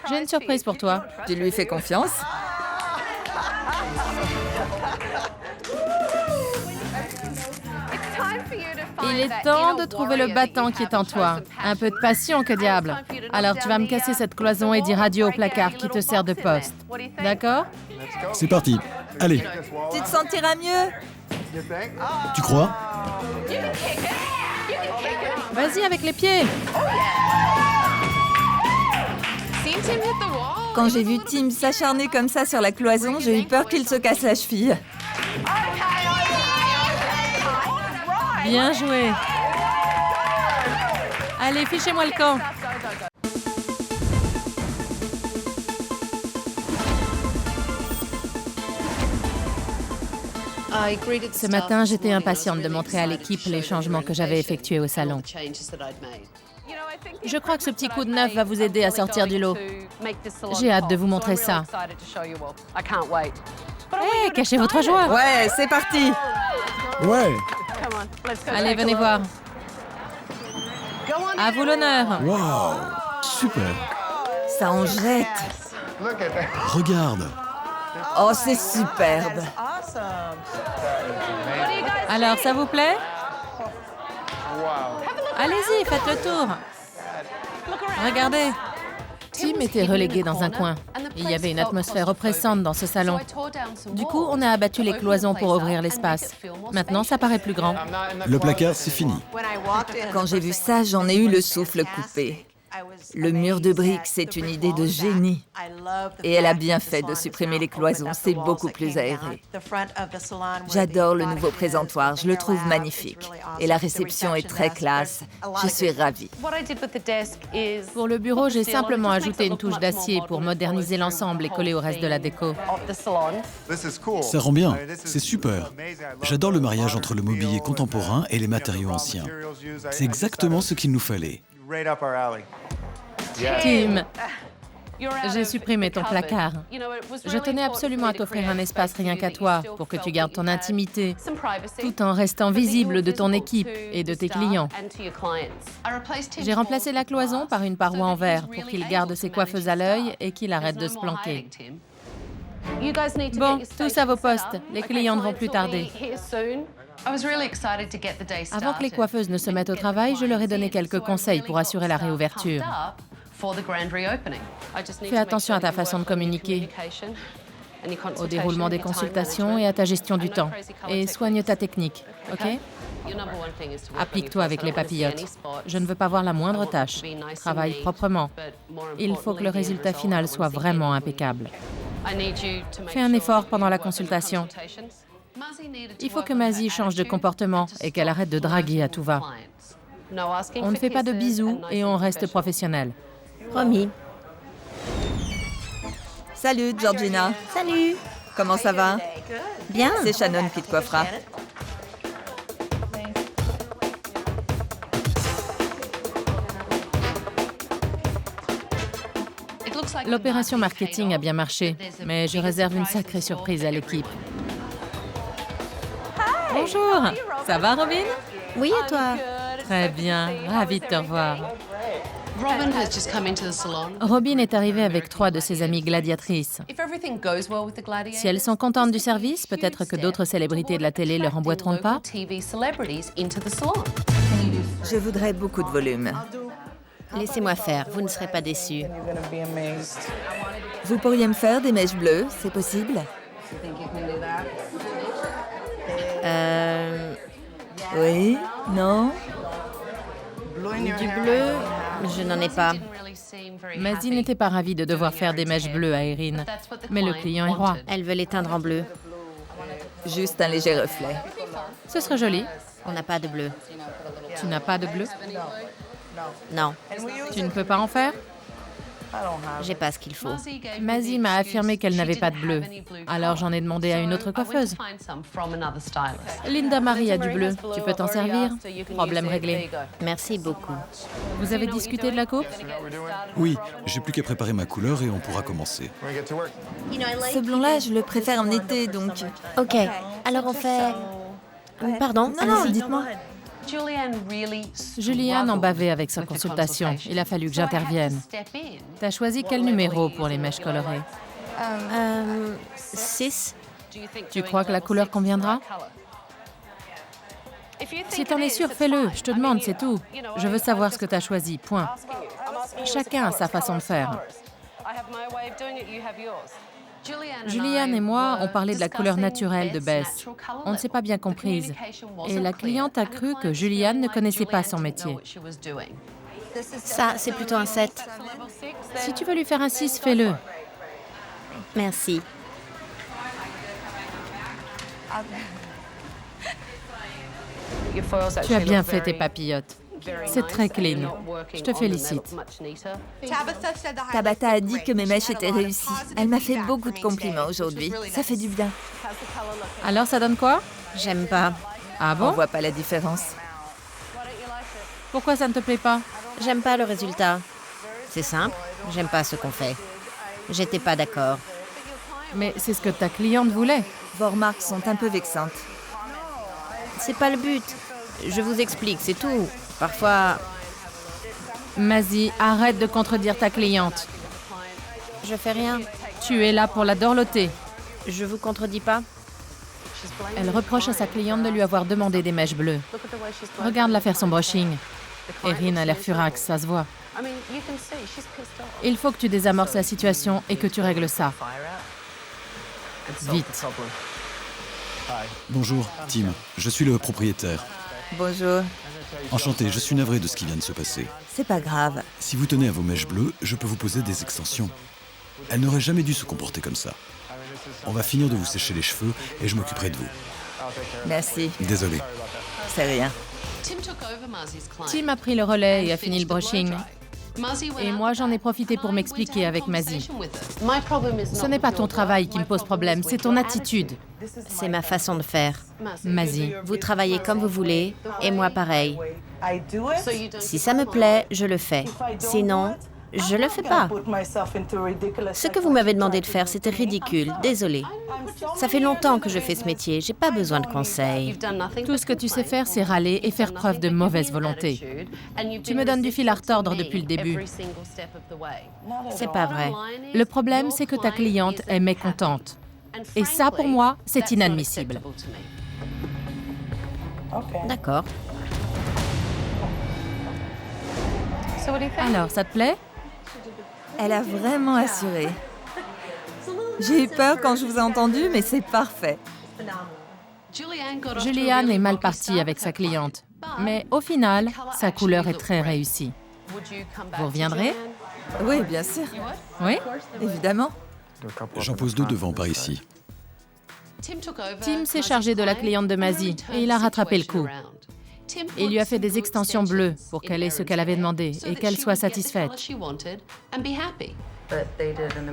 J'ai une surprise pour toi. Tu lui fais confiance? Il est temps de trouver le battant qui est en toi. Un peu de passion, que diable. Alors tu vas me casser cette cloison et dire adieu au placard qui te sert de poste. D'accord? C'est parti. Allez, Tu te sentiras mieux? tu crois? Vas-y avec les pieds. Quand j'ai vu Tim s'acharner comme ça sur la cloison, j'ai eu peur qu'il se casse la cheville. Bien joué. Allez, fichez-moi le camp. Ce matin, j'étais impatiente de montrer à l'équipe les changements que j'avais effectués au salon. Je crois que ce petit coup de neuf va vous aider à sortir du lot. J'ai hâte de vous montrer ça. Hé, cachez votre joie. Ouais, c'est parti. Ouais. Allez, venez voir. À vous l'honneur. Waouh. Super. Ça en jette. Regarde. Oh, c'est superbe. Alors, ça vous plaît? Allez-y, faites le tour. Regardez. Tim était relégué dans un coin. Il y avait une atmosphère oppressante dans ce salon. Du coup, on a abattu les cloisons pour ouvrir l'espace. Maintenant, ça paraît plus grand. Le placard, c'est fini. Quand j'ai vu ça, j'en ai eu le souffle coupé. Le mur de briques, c'est une idée de génie. Et elle a bien fait de supprimer les cloisons, c'est beaucoup plus aéré. J'adore le nouveau présentoir, je le trouve magnifique. Et la réception est très classe. Je suis ravie. Pour le bureau, j'ai simplement ajouté une touche d'acier pour moderniser l'ensemble et coller au reste de la déco. Ça rend bien, c'est super. J'adore le mariage entre le mobilier contemporain et les matériaux anciens. C'est exactement ce qu'il nous fallait. Tim, j'ai supprimé ton placard. Je tenais absolument à t'offrir un espace rien qu'à toi pour que tu gardes ton intimité, tout en restant visible de ton équipe et de tes clients. J'ai remplacé la cloison par une paroi en verre pour qu'il garde ses coiffeuses à l'œil et qu'il arrête de se planquer. Bon, tous à vos postes. Les clients ne vont plus tarder. Avant que les coiffeuses ne se mettent au travail, je leur ai donné quelques conseils pour assurer la réouverture. Fais attention à ta façon de communiquer, au déroulement des consultations et à ta gestion du temps. Et soigne ta technique, OK? Applique-toi avec les papillotes. Je ne veux pas voir la moindre tâche. Travaille proprement. Il faut que le résultat final soit vraiment impeccable. Fais un effort pendant la consultation. Il faut que Mazzy change de comportement et qu'elle arrête de draguer à tout va. On ne fait pas de bisous et on reste professionnel. Promis. Salut, Georgina. Salut. Comment ça va? Bien. C'est Shannon qui te coiffera. L'opération marketing a bien marché, mais je réserve une sacrée surprise à l'équipe. Bonjour, ça va Robin? Oui, et toi? Très bien, ravie de te revoir. Robin est arrivée avec 3 de ses amies gladiatrices. Si elles sont contentes du service, peut-être que d'autres célébrités de la télé leur emboîteront le pas. Je voudrais beaucoup de volume. Laissez-moi faire, vous ne serez pas déçus. Vous pourriez me faire des mèches bleues, c'est possible? Oui? Non? Du bleu, je n'en ai pas. Mazzy n'était pas ravie de devoir faire des mèches bleues à Erin, mais le client est roi. Elle veut l'éteindre en bleu. Juste un léger reflet. Ce serait joli. On n'a pas de bleu. Tu n'as pas de bleu? Non, Tu ne peux pas en faire? j'ai pas ce qu'il faut. Mazzy m'a affirmé qu'elle n'avait pas de bleu. Alors j'en ai demandé à une autre coiffeuse. Linda Marie a du bleu. Tu peux t'en servir? Problème réglé. Merci beaucoup. Vous avez discuté de la coupe? Oui, j'ai plus qu'à préparer ma couleur et on pourra commencer. Ce blond-là, je le préfère en été, donc... Ok, alors on fait... Pardon, Non, allez-y. dites-moi. Julianne en bavait avec sa consultation. Il a fallu que j'intervienne. T'as choisi quel numéro pour les mèches colorées? 6. Tu crois que la couleur conviendra? Si t'en es sûr, fais-le. Je te demande, c'est tout. Je veux savoir ce que t'as choisi, point. Chacun a sa façon de faire. Julianne et moi, on parlait de la couleur naturelle de Bess. On ne s'est pas bien comprise. Et la cliente a cru que Julianne ne connaissait pas son métier. Ça, c'est plutôt un 7. Si tu veux lui faire un 6, fais-le. Merci. Tu as bien fait tes papillotes. C'est très clean. Je te félicite. Tabata a dit que mes mèches étaient réussies. Elle m'a fait beaucoup de compliments aujourd'hui. Ça fait du bien. Alors, ça donne quoi? J'aime pas. Ah On bon? voit pas la différence. Pourquoi ça ne te plaît pas? J'aime pas le résultat. C'est simple, j'aime pas ce qu'on fait. J'étais pas d'accord. Mais c'est ce que ta cliente voulait. Vos remarques sont un peu vexantes. C'est pas le but. Je vous explique, c'est tout. Parfois, Mazzy, arrête de contredire ta cliente. je fais rien. Tu es là pour la dorloter. Je vous contredis pas. Elle reproche à sa cliente de lui avoir demandé des mèches bleues. Regarde-la faire son brushing. Erin a l'air furax, ça se voit. Il faut que tu désamorces la situation et que tu règles ça. Vite. Bonjour, Tim. Je suis le propriétaire. Bonjour. Enchanté, je suis navré de ce qui vient de se passer. C'est pas grave. Si vous tenez à vos mèches bleues, je peux vous poser des extensions. Elle n'aurait jamais dû se comporter comme ça. On va finir de vous sécher les cheveux et je m'occuperai de vous. Merci. Désolé. C'est rien. Tim a pris le relais et a fini le brushing. Et moi, j'en ai profité pour m'expliquer avec Mazzy. Ce n'est pas ton travail qui me pose problème, c'est ton attitude. C'est ma façon de faire. Mazzy, Vous travaillez comme vous voulez, et moi pareil. Si ça me plaît, je le fais. Sinon, je le fais pas. Ce que vous m'avez demandé de faire, c'était ridicule. Désolée. Ça fait longtemps que je fais ce métier. J'ai pas besoin de conseils. tout ce que tu sais faire, c'est râler et faire preuve de mauvaise volonté. Tu me donnes du fil à retordre depuis le début. C'est pas vrai. Le problème, c'est que ta cliente est mécontente. Et ça, pour moi, c'est inadmissible. D'accord. Alors, ça te plaît? Elle a vraiment assuré. J'ai eu peur quand je vous ai entendu, mais c'est parfait. Julianne est mal partie avec sa cliente. Mais au final, sa couleur est très réussie. Vous reviendrez? Oui, bien sûr. Oui? Évidemment. J'en pose 2 devant par ici. Tim s'est chargé de la cliente de Mazzy et il a rattrapé le coup. Il lui a fait des extensions bleues pour qu'elle ait ce qu'elle avait demandé et qu'elle soit satisfaite.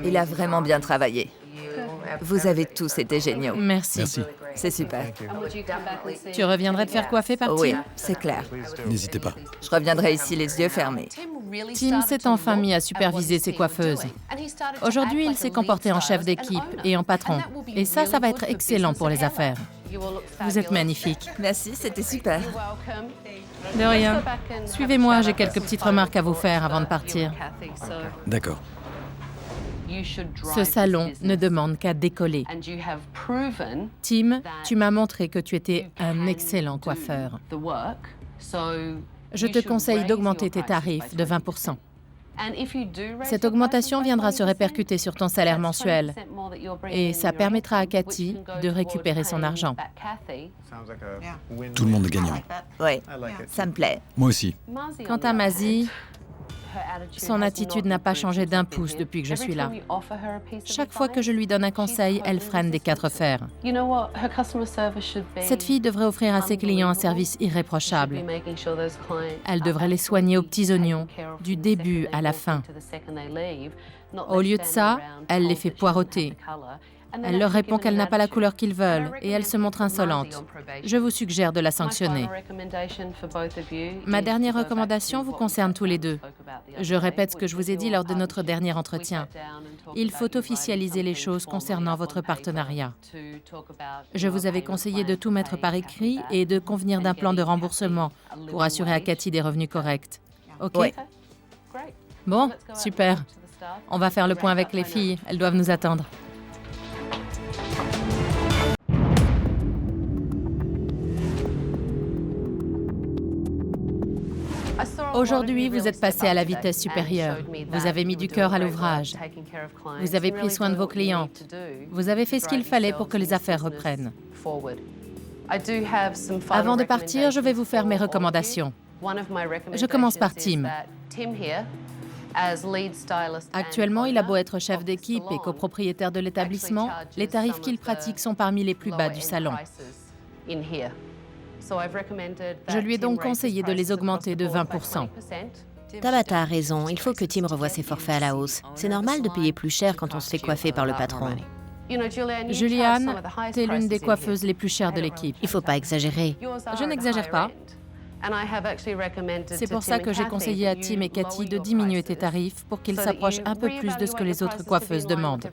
Il a vraiment bien travaillé. Vous avez tous été géniaux. Merci. Merci. C'est super. Tu reviendrais te faire coiffer par Oui, Tim? c'est clair. N'hésitez pas. Je reviendrai ici les yeux fermés. Tim s'est enfin mis à superviser ses coiffeuses. Aujourd'hui, il s'est comporté en chef d'équipe et en patron. Et ça va être excellent pour les affaires. Vous êtes magnifique. Merci, c'était super. De rien. Suivez-moi, j'ai quelques petites remarques à vous faire avant de partir. D'accord. Ce salon ne demande qu'à décoller. Tim, tu m'as montré que tu étais un excellent coiffeur. Je te conseille d'augmenter tes tarifs de 20%. Cette augmentation viendra se répercuter sur ton salaire mensuel et ça permettra à Cathy de récupérer son argent. Tout le monde est gagnant. Oui, ça me plaît. Moi aussi. Quant à Mazzy, son attitude n'a pas changé d'un pouce depuis que je suis là. Chaque fois que je lui donne un conseil, elle freine des 4 fers. Cette fille devrait offrir à ses clients un service irréprochable. Elle devrait les soigner aux petits oignons, du début à la fin. Au lieu de ça, elle les fait poireauter. Elle leur répond qu'elle n'a pas la couleur qu'ils veulent et elle se montre insolente. Je vous suggère de la sanctionner. Ma dernière recommandation vous concerne tous les deux. Je répète ce que je vous ai dit lors de notre dernier entretien. Il faut officialiser les choses concernant votre partenariat. Je vous avais conseillé de tout mettre par écrit et de convenir d'un plan de remboursement pour assurer à Cathy des revenus corrects. OK? Oui. Bon, super. On va faire le point avec les filles. Elles doivent nous attendre. Aujourd'hui, vous êtes passé à la vitesse supérieure. Vous avez mis du cœur à l'ouvrage. Vous avez pris soin de vos clientes. Vous avez fait ce qu'il fallait pour que les affaires reprennent. Avant de partir, je vais vous faire mes recommandations. Je commence par Tim. Actuellement, il a beau être chef d'équipe et copropriétaire de l'établissement, les tarifs qu'il pratique sont parmi les plus bas du salon. Je lui ai donc conseillé de les augmenter de 20%. Tabata a raison, il faut que Tim revoie ses forfaits à la hausse. C'est normal de payer plus cher quand on se fait coiffer par le patron. Julianne, t'es l'une des coiffeuses les plus chères de l'équipe. Il faut pas exagérer. Je n'exagère pas. C'est pour ça que j'ai conseillé à Tim et Cathy de diminuer tes tarifs pour qu'ils s'approchent un peu plus de ce que les autres coiffeuses demandent.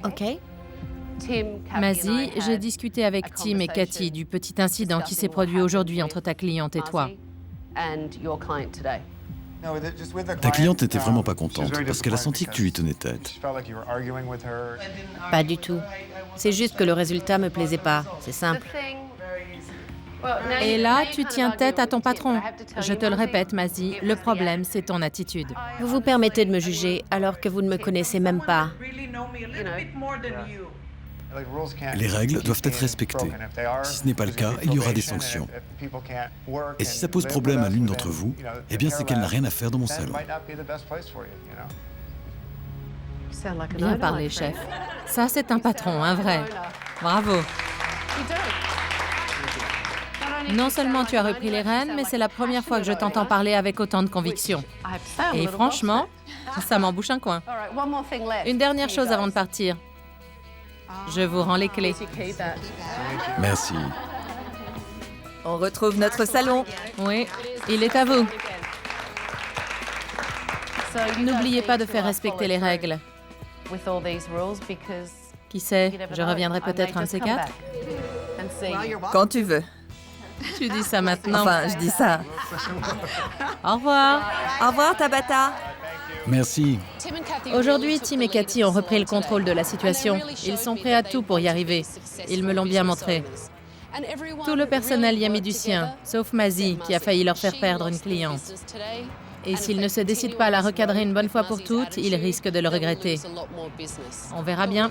OK? Mazzy, j'ai discuté avec Tim et Cathy du petit incident qui s'est produit aujourd'hui entre ta cliente et toi. Ta cliente n'était vraiment pas contente parce qu'elle a senti que tu lui tenais tête. Pas du tout. C'est juste que le résultat me plaisait pas. C'est simple. Et là, tu tiens tête à ton patron. Je te le répète, Mazzy, le problème, c'est ton attitude. Vous vous permettez de me juger alors que vous ne me connaissez même pas. Les règles doivent être respectées. Si ce n'est pas le cas, il y aura des sanctions. Et si ça pose problème à l'une d'entre vous, eh bien c'est qu'elle n'a rien à faire dans mon salon. Bien parlé, chef. Ça, c'est un patron, un vrai. Bravo. Non seulement tu as repris les rênes, mais c'est la première fois que je t'entends parler avec autant de conviction. Et franchement, ça m'embouche un coin. Une dernière chose avant de partir. Je vous rends les clés. Merci. On retrouve notre salon. Oui, il est à vous. N'oubliez pas de faire respecter les règles. Qui sait, je reviendrai peut-être un de ces quatre. Quand tu veux. Tu dis ça maintenant. Enfin, je dis ça. Au revoir. Au revoir, Tabata. Merci. Aujourd'hui, Tim et Cathy ont repris le contrôle de la situation. Ils sont prêts à tout pour y arriver. Ils me l'ont bien montré. Tout le personnel y a mis du sien, sauf Mazzy, qui a failli leur faire perdre une cliente. Et s'ils ne se décident pas à la recadrer une bonne fois pour toutes, ils risquent de le regretter. On verra bien.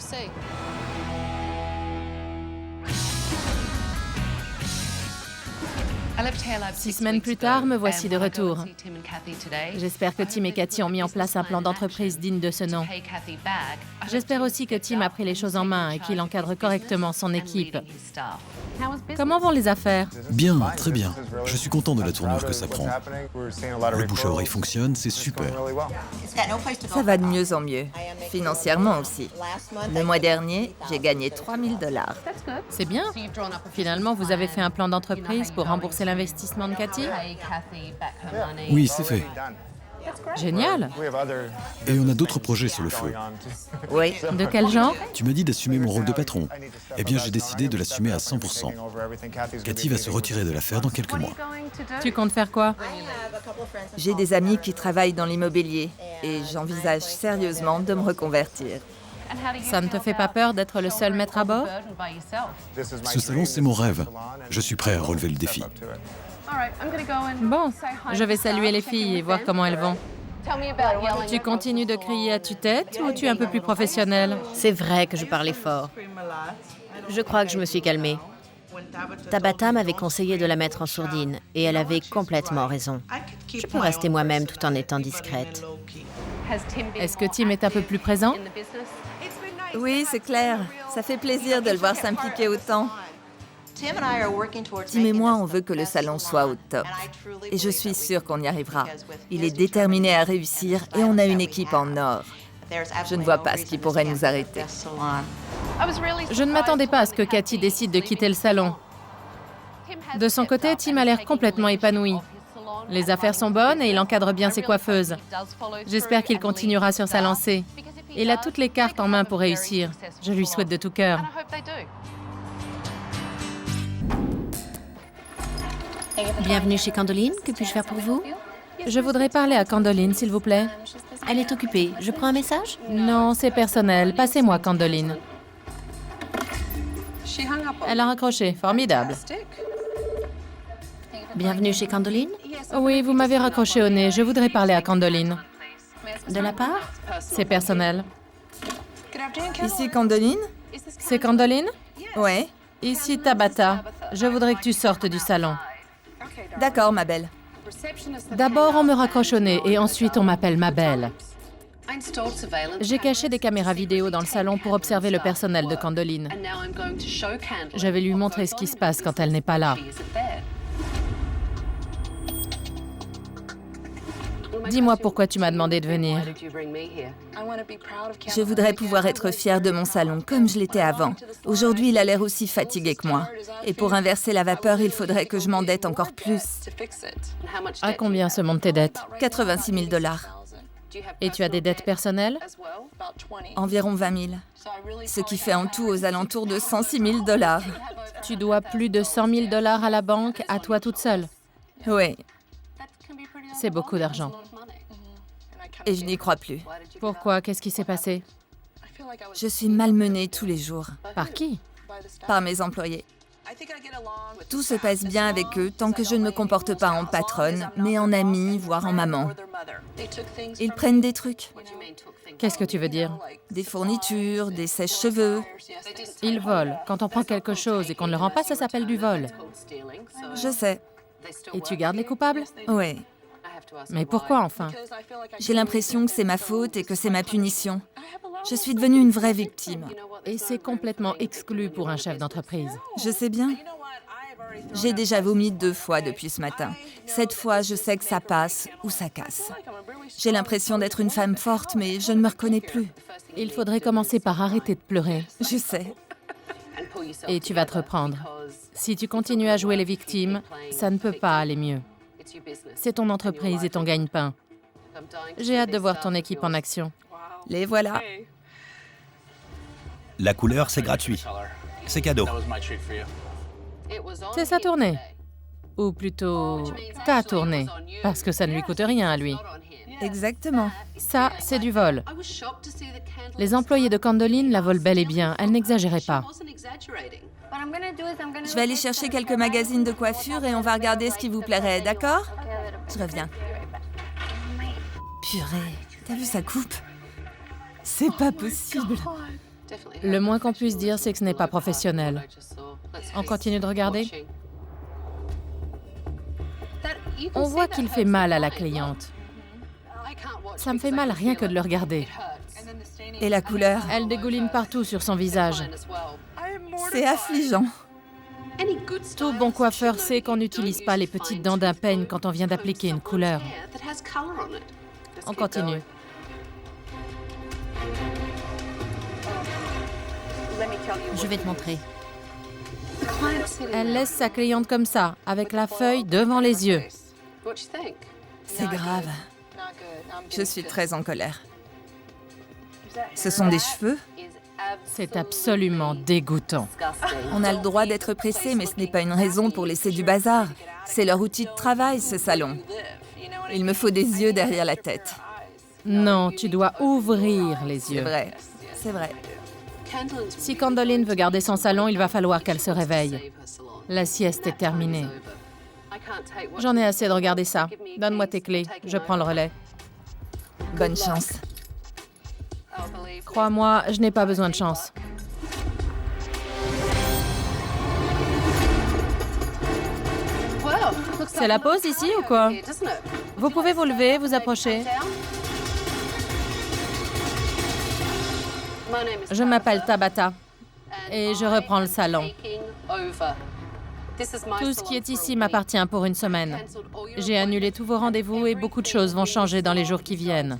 6 semaines plus tard, me voici de retour. J'espère que Tim et Cathy ont mis en place un plan d'entreprise digne de ce nom. J'espère aussi que Tim a pris les choses en main et qu'il encadre correctement son équipe. Comment vont les affaires? Bien, très bien. Je suis content de la tournure que ça prend. Le bouche à oreille fonctionne, c'est super. Ça va de mieux en mieux. Financièrement aussi. Le mois dernier, j'ai gagné 3 000 $. C'est bien. Finalement, vous avez fait un plan d'entreprise pour rembourser l'investissement de Cathy? Oui, c'est fait. Génial. Et on a d'autres projets sur le feu. Oui. De quel genre? Tu m'as dit d'assumer mon rôle de patron. Eh bien, j'ai décidé de l'assumer à 100%. Cathy va se retirer de l'affaire dans quelques mois. Tu comptes faire quoi? J'ai des amis qui travaillent dans l'immobilier et j'envisage sérieusement de me reconvertir. Ça ne te fait pas peur d'être le seul maître à bord? Ce salon, c'est mon rêve. Je suis prêt à relever le défi. Bon, je vais saluer les filles et voir comment elles vont. Tu continues de crier à tue-tête ou tu es un peu plus professionnel? C'est vrai que je parlais fort. Je crois que je me suis calmée. Tabata m'avait conseillé de la mettre en sourdine et elle avait complètement raison. Je peux rester moi-même tout en étant discrète. Est-ce que Tim est un peu plus présent? Oui, c'est clair. Ça fait plaisir de le voir s'impliquer autant. Tim et moi, on veut que le salon soit au top. Et je suis sûre qu'on y arrivera. Il est déterminé à réussir et on a une équipe en or. Je ne vois pas ce qui pourrait nous arrêter. Je ne m'attendais pas à ce que Cathy décide de quitter le salon. De son côté, Tim a l'air complètement épanoui. Les affaires sont bonnes et il encadre bien ses coiffeuses. J'espère qu'il continuera sur sa lancée. Il a toutes les cartes en main pour réussir. Je lui souhaite de tout cœur. Bienvenue chez Candoline. Que puis-je faire pour vous? Je voudrais parler à Candoline, s'il vous plaît. Elle est occupée. Je prends un message? Non, c'est personnel. Passez-moi Candoline. Elle a raccroché. Formidable. Bienvenue chez Candoline. Oui, vous m'avez raccroché au nez. Je voudrais parler à Candoline. De la part? C'est personnel. Ici, Candoline? C'est Candoline? Ouais. Ici, Tabata. Je voudrais que tu sortes du salon. D'accord, ma belle. D'abord, on me raccroche au nez et ensuite, on m'appelle ma belle. J'ai caché des caméras vidéo dans le salon pour observer le personnel de Candoline. Je vais lui montrer ce qui se passe quand elle n'est pas là. Dis-moi pourquoi tu m'as demandé de venir. Je voudrais pouvoir être fière de mon salon, comme je l'étais avant. Aujourd'hui, il a l'air aussi fatigué que moi. Et pour inverser la vapeur, il faudrait que je m'endette encore plus. À combien se montent tes dettes? 86 000 $. Et tu as des dettes personnelles? Environ 20 000. Ce qui fait en tout aux alentours de 106 000 $. Tu dois plus de 100 000 $ à la banque, à toi toute seule. Oui. C'est beaucoup d'argent. Et je n'y crois plus. Pourquoi? Qu'est-ce qui s'est passé? Je suis malmenée tous les jours. Par qui? Par mes employés. Tout se passe bien avec eux tant que je ne me comporte pas en patronne, mais en amie, voire en maman. Ils prennent des trucs, Qu'est-ce que tu veux dire? des fournitures, des sèche-cheveux. Ils volent. Quand on prend quelque chose et qu'on ne le rend pas, ça s'appelle du vol. Je sais, Et tu gardes les coupables? ouais. Mais pourquoi enfin? J'ai l'impression que c'est ma faute et que c'est ma punition. Je suis devenue une vraie victime. Et c'est complètement exclu pour un chef d'entreprise. Je sais bien. J'ai déjà vomi 2 fois depuis ce matin. Cette fois, je sais que ça passe ou ça casse. J'ai l'impression d'être une femme forte, mais je ne me reconnais plus. Il faudrait commencer par arrêter de pleurer. Je sais. Et tu vas te reprendre. Si tu continues à jouer les victimes, ça ne peut pas aller mieux. C'est ton entreprise et ton gagne-pain. J'ai hâte de voir ton équipe en action. Les voilà. La couleur, c'est gratuit. C'est cadeau. C'est sa tournée. Ou plutôt, ta tournée. Parce que ça ne lui coûte rien à lui. Exactement. Ça, c'est du vol. Les employés de Candoline la volent bel et bien. Elle n'exagérait pas. Je vais aller chercher quelques magazines de coiffure et on va regarder ce qui vous plairait, d'accord? Je reviens. Purée, t'as vu sa coupe? C'est pas possible. Le moins qu'on puisse dire, c'est que ce n'est pas professionnel. On continue de regarder? On voit qu'il fait mal à la cliente. Ça me fait mal rien que de le regarder. Et la couleur? Elle dégouline partout sur son visage. C'est affligeant. Tout bon coiffeur sait qu'on n'utilise pas les petites dents d'un peigne quand on vient d'appliquer une couleur. On continue. Je vais te montrer. Elle laisse sa cliente comme ça, avec la feuille devant les yeux. C'est grave. Je suis très en colère. Ce sont des cheveux? C'est absolument dégoûtant. On a le droit d'être pressé, mais ce n'est pas une raison pour laisser du bazar. C'est leur outil de travail, ce salon. Il me faut des yeux derrière la tête. Non, tu dois ouvrir les C'est yeux. vrai, c'est vrai. Si Candoline veut garder son salon, il va falloir qu'elle se réveille. La sieste est terminée. J'en ai assez de regarder ça. Donne-moi tes clés, je prends le relais. Bonne chance. Crois-moi, je n'ai pas besoin de chance. C'est la pause ici ou quoi? Vous pouvez vous lever, vous approcher. Je m'appelle Tabata et je reprends le salon. Tout ce qui est ici m'appartient pour une semaine. J'ai annulé tous vos rendez-vous et beaucoup de choses vont changer dans les jours qui viennent.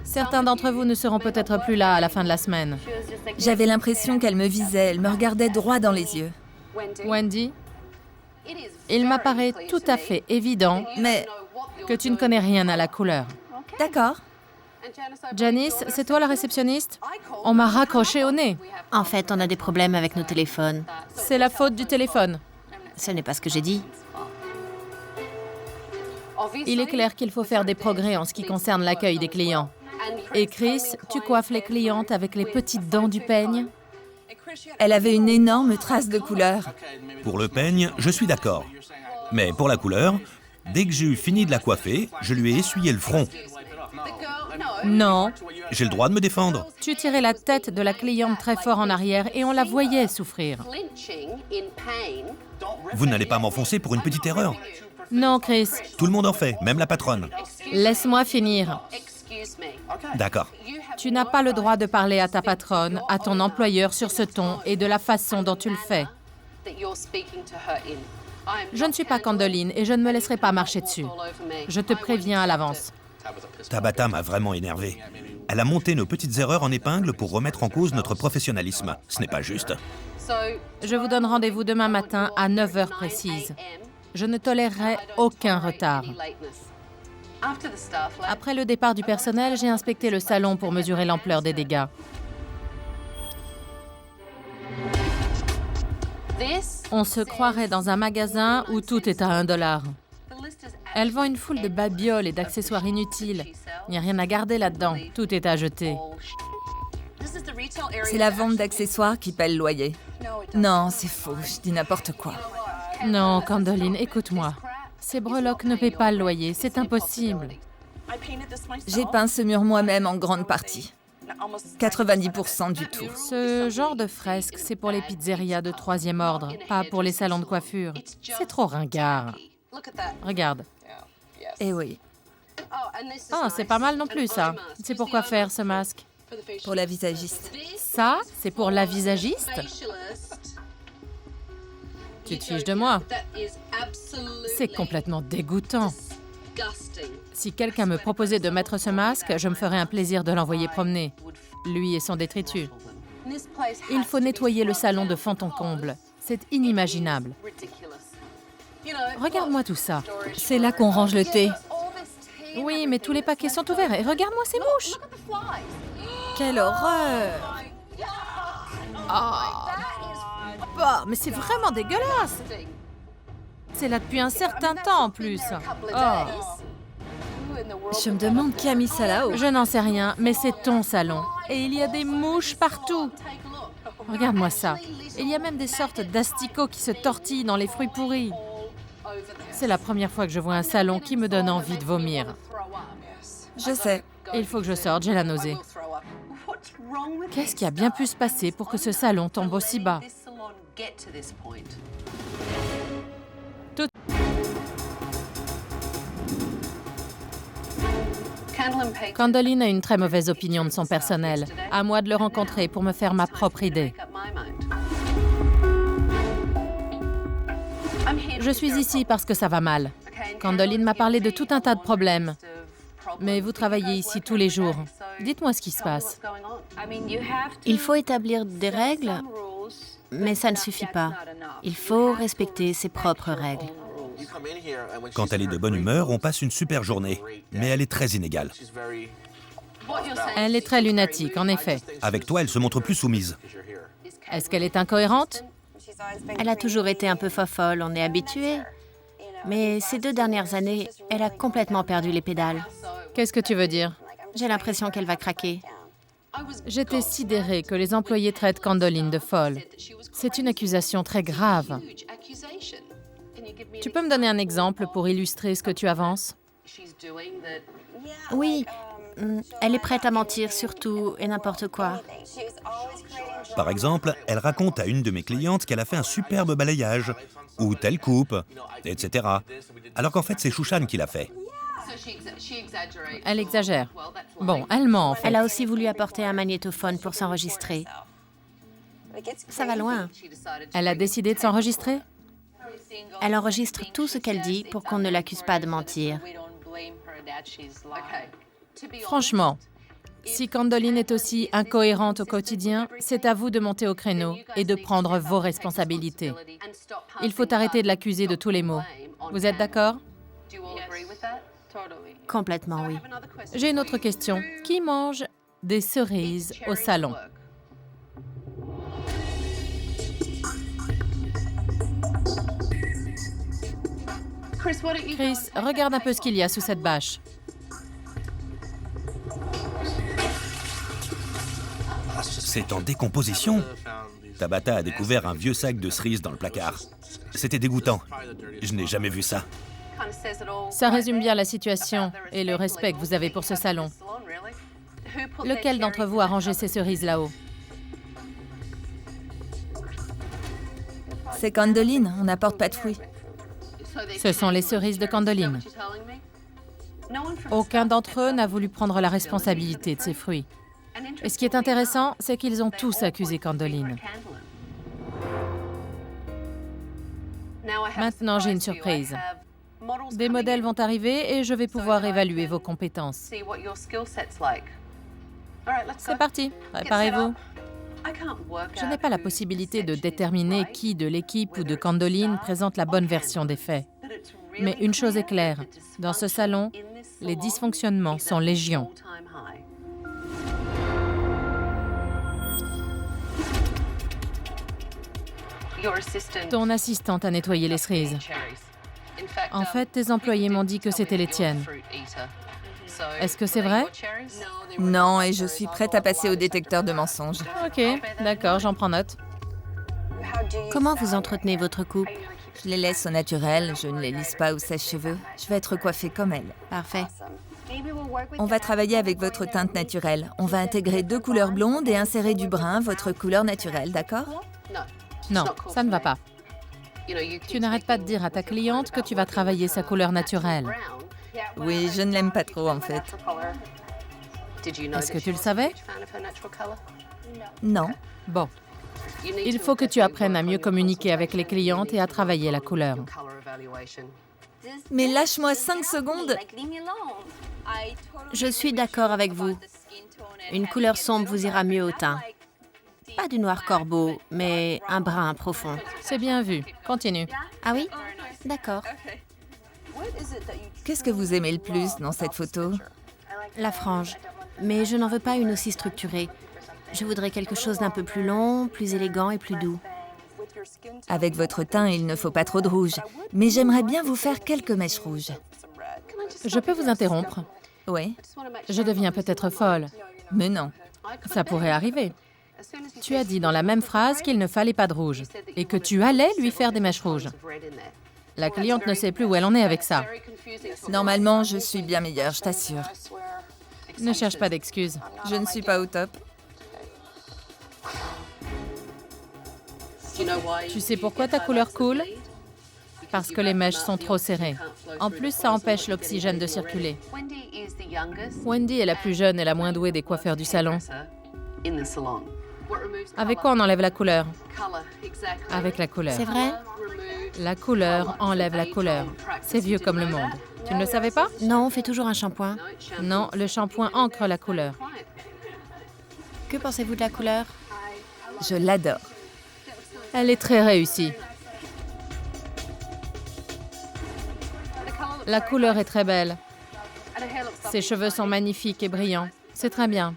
Certains d'entre vous ne seront peut-être plus là à la fin de la semaine. J'avais l'impression qu'elle me visait, elle me regardait droit dans les yeux. Wendy, il m'apparaît tout à fait évident Mais, que tu ne connais rien à la couleur. d'accord. Janice, c'est toi la réceptionniste? On m'a raccroché au nez. En fait, on a des problèmes avec nos téléphones. C'est la faute du téléphone. Ce n'est pas ce que j'ai dit. Il est clair qu'il faut faire des progrès en ce qui concerne l'accueil des clients. Et Chris, tu coiffes les clientes avec les petites dents du peigne? Elle avait une énorme trace de couleur. Pour le peigne, je suis d'accord. Mais pour la couleur, dès que j'ai eu fini de la coiffer, je lui ai essuyé le front. Non, J'ai le droit de me défendre. tu tirais la tête de la cliente très fort en arrière et on la voyait souffrir. Vous n'allez pas m'enfoncer pour une petite erreur. Non, Chris, Tout le monde en fait, même la patronne. laisse-moi finir. D'accord. Tu n'as pas le droit de parler à ta patronne, à ton employeur sur ce ton et de la façon dont tu le fais. Je ne suis pas Candoline et je ne me laisserai pas marcher dessus. Je te préviens à l'avance. Tabata m'a vraiment énervé. Elle a monté nos petites erreurs en épingle pour remettre en cause notre professionnalisme. Ce n'est pas juste. Je vous donne rendez-vous demain matin à 9h précise. Je ne tolérerai aucun retard. Après le départ du personnel, j'ai inspecté le salon pour mesurer l'ampleur des dégâts. On se croirait dans un magasin où tout est à $1. Elle vend une foule de babioles et d'accessoires inutiles. Il n'y a rien à garder là-dedans. Tout est à jeter. C'est la vente d'accessoires qui paie le loyer. Non, c'est faux, je dis n'importe quoi. Non, Candoline, écoute-moi. Ces breloques ne paient pas le loyer, c'est impossible. J'ai peint ce mur moi-même en grande partie. 90% du tout. Ce genre de fresque, c'est pour les pizzerias de troisième ordre, pas pour les salons de coiffure. C'est trop ringard. Regarde. Eh oui, Oh, c'est pas mal non plus, ça. C'est pour quoi faire, ce masque? pour la visagiste. Ça, c'est pour la visagiste? Tu te fiches de moi? C'est complètement dégoûtant. Si quelqu'un me proposait de mettre ce masque, je me ferais un plaisir de l'envoyer promener. Lui et son détritus. Il faut nettoyer le salon de fond en comble. C'est inimaginable. Regarde-moi tout ça. C'est là qu'on range le thé. Oui, mais tous les paquets sont ouverts. Et regarde-moi ces mouches. Quelle horreur! Bah, mais c'est vraiment dégueulasse. C'est là depuis un certain temps en plus. Oh. Je me demande qui a mis ça là-haut. Je n'en sais rien, mais c'est ton salon. Et il y a des mouches partout. Regarde-moi ça. Il y a même des sortes d'asticots qui se tortillent dans les fruits pourris. C'est la première fois que je vois un salon qui me donne envie de vomir. Je sais. Il faut que je sorte, j'ai la nausée. Qu'est-ce qui a bien pu se passer pour que ce salon tombe aussi bas? Candoline a une très mauvaise opinion de son personnel. À moi de le rencontrer pour me faire ma propre idée. Je suis ici parce que ça va mal. Candoline m'a parlé de tout un tas de problèmes. Mais vous travaillez ici tous les jours. Dites-moi ce qui se passe. Il faut établir des règles, mais ça ne suffit pas. Il faut respecter ses propres règles. Quand elle est de bonne humeur, on passe une super journée, mais elle est très inégale. Elle est très lunatique, en effet. Avec toi, elle se montre plus soumise. Est-ce qu'elle est incohérente? Elle a toujours été un peu fofolle, on est habitué. Mais ces 2 dernières années, elle a complètement perdu les pédales. Qu'est-ce que tu veux dire? J'ai l'impression qu'elle va craquer. J'étais sidérée que les employés traitent Candoline de folle. C'est une accusation très grave. Tu peux me donner un exemple pour illustrer ce que tu avances? Oui, elle est prête à mentir sur tout et n'importe quoi. Par exemple, elle raconte à une de mes clientes qu'elle a fait un superbe balayage, ou telle coupe, etc. Alors qu'en fait, c'est Chouchan qui l'a fait. Elle exagère. Bon, elle ment en fait. Elle a aussi voulu apporter un magnétophone pour s'enregistrer. Ça va loin. Elle a décidé de s'enregistrer? Elle enregistre tout ce qu'elle dit pour qu'on ne l'accuse pas de mentir. Franchement, si Candoline est aussi incohérente au quotidien, c'est à vous de monter au créneau et de prendre vos responsabilités. Il faut arrêter de l'accuser de tous les maux. Vous êtes d'accord? Complètement, oui. J'ai une autre question. Qui mange des cerises au salon? Chris, regarde un peu ce qu'il y a sous cette bâche. C'est en décomposition. Tabata a découvert un vieux sac de cerises dans le placard. C'était dégoûtant. Je n'ai jamais vu ça. Ça résume bien la situation et le respect que vous avez pour ce salon. Lequel d'entre vous a rangé ces cerises là-haut? C'est Candoline, on n'apporte pas de fruits. Ce sont les cerises de Candoline. Aucun d'entre eux n'a voulu prendre la responsabilité de ces fruits. Et ce qui est intéressant, c'est qu'ils ont tous accusé Candoline. Maintenant, j'ai une surprise. Des modèles vont arriver et je vais pouvoir évaluer vos compétences. C'est parti, préparez-vous. Je n'ai pas la possibilité de déterminer qui de l'équipe ou de Candoline présente la bonne version des faits. Mais une chose est claire, dans ce salon, les dysfonctionnements sont légion. Ton assistante a nettoyé les cerises. En fait, tes employés m'ont dit que c'était les tiennes. Est-ce que c'est vrai? Non, et je suis prête à passer au détecteur de mensonges. Ok, d'accord, j'en prends note. Comment vous entretenez votre coupe? Je les laisse au naturel, je ne les lisse pas au sèche-cheveux. Je vais être coiffée comme elle. Parfait. On va travailler avec votre teinte naturelle. On va intégrer 2 couleurs blondes et insérer du brun, votre couleur naturelle, d'accord? Non, ça ne va pas. Tu n'arrêtes pas de dire à ta cliente que tu vas travailler sa couleur naturelle. Oui, je ne l'aime pas trop en fait. Est-ce que tu le savais? Non. Bon. Il faut que tu apprennes à mieux communiquer avec les clientes et à travailler la couleur. Mais lâche-moi 5 secondes. Je suis d'accord avec vous. Une couleur sombre vous ira mieux au teint. Pas du noir corbeau, mais un brun profond. C'est bien vu. Continue. Ah oui? D'accord. Qu'est-ce que vous aimez le plus dans cette photo? La frange. Mais je n'en veux pas une aussi structurée. Je voudrais quelque chose d'un peu plus long, plus élégant et plus doux. Avec votre teint, il ne faut pas trop de rouge. Mais j'aimerais bien vous faire quelques mèches rouges. Je peux vous interrompre? Oui? Je deviens peut-être folle. Mais non. Ça pourrait arriver. Tu as dit dans la même phrase qu'il ne fallait pas de rouge et que tu allais lui faire des mèches rouges. La cliente ne sait plus où elle en est avec ça. Normalement, je suis bien meilleure, je t'assure. Ne cherche pas d'excuses. Je ne suis pas au top. Tu sais pourquoi ta couleur coule? Parce que les mèches sont trop serrées. En plus, ça empêche l'oxygène de circuler. Wendy est la plus jeune et la moins douée des coiffeurs du salon. Avec quoi on enlève la couleur? Avec la couleur. C'est vrai? La couleur enlève la couleur. C'est vieux comme le monde. Tu ne le savais pas? Non, on fait toujours un shampoing. Non, le shampoing ancre la couleur. Que pensez-vous de la couleur? Je l'adore. Elle est très réussie. La couleur est très belle. Ses cheveux sont magnifiques et brillants. C'est très bien.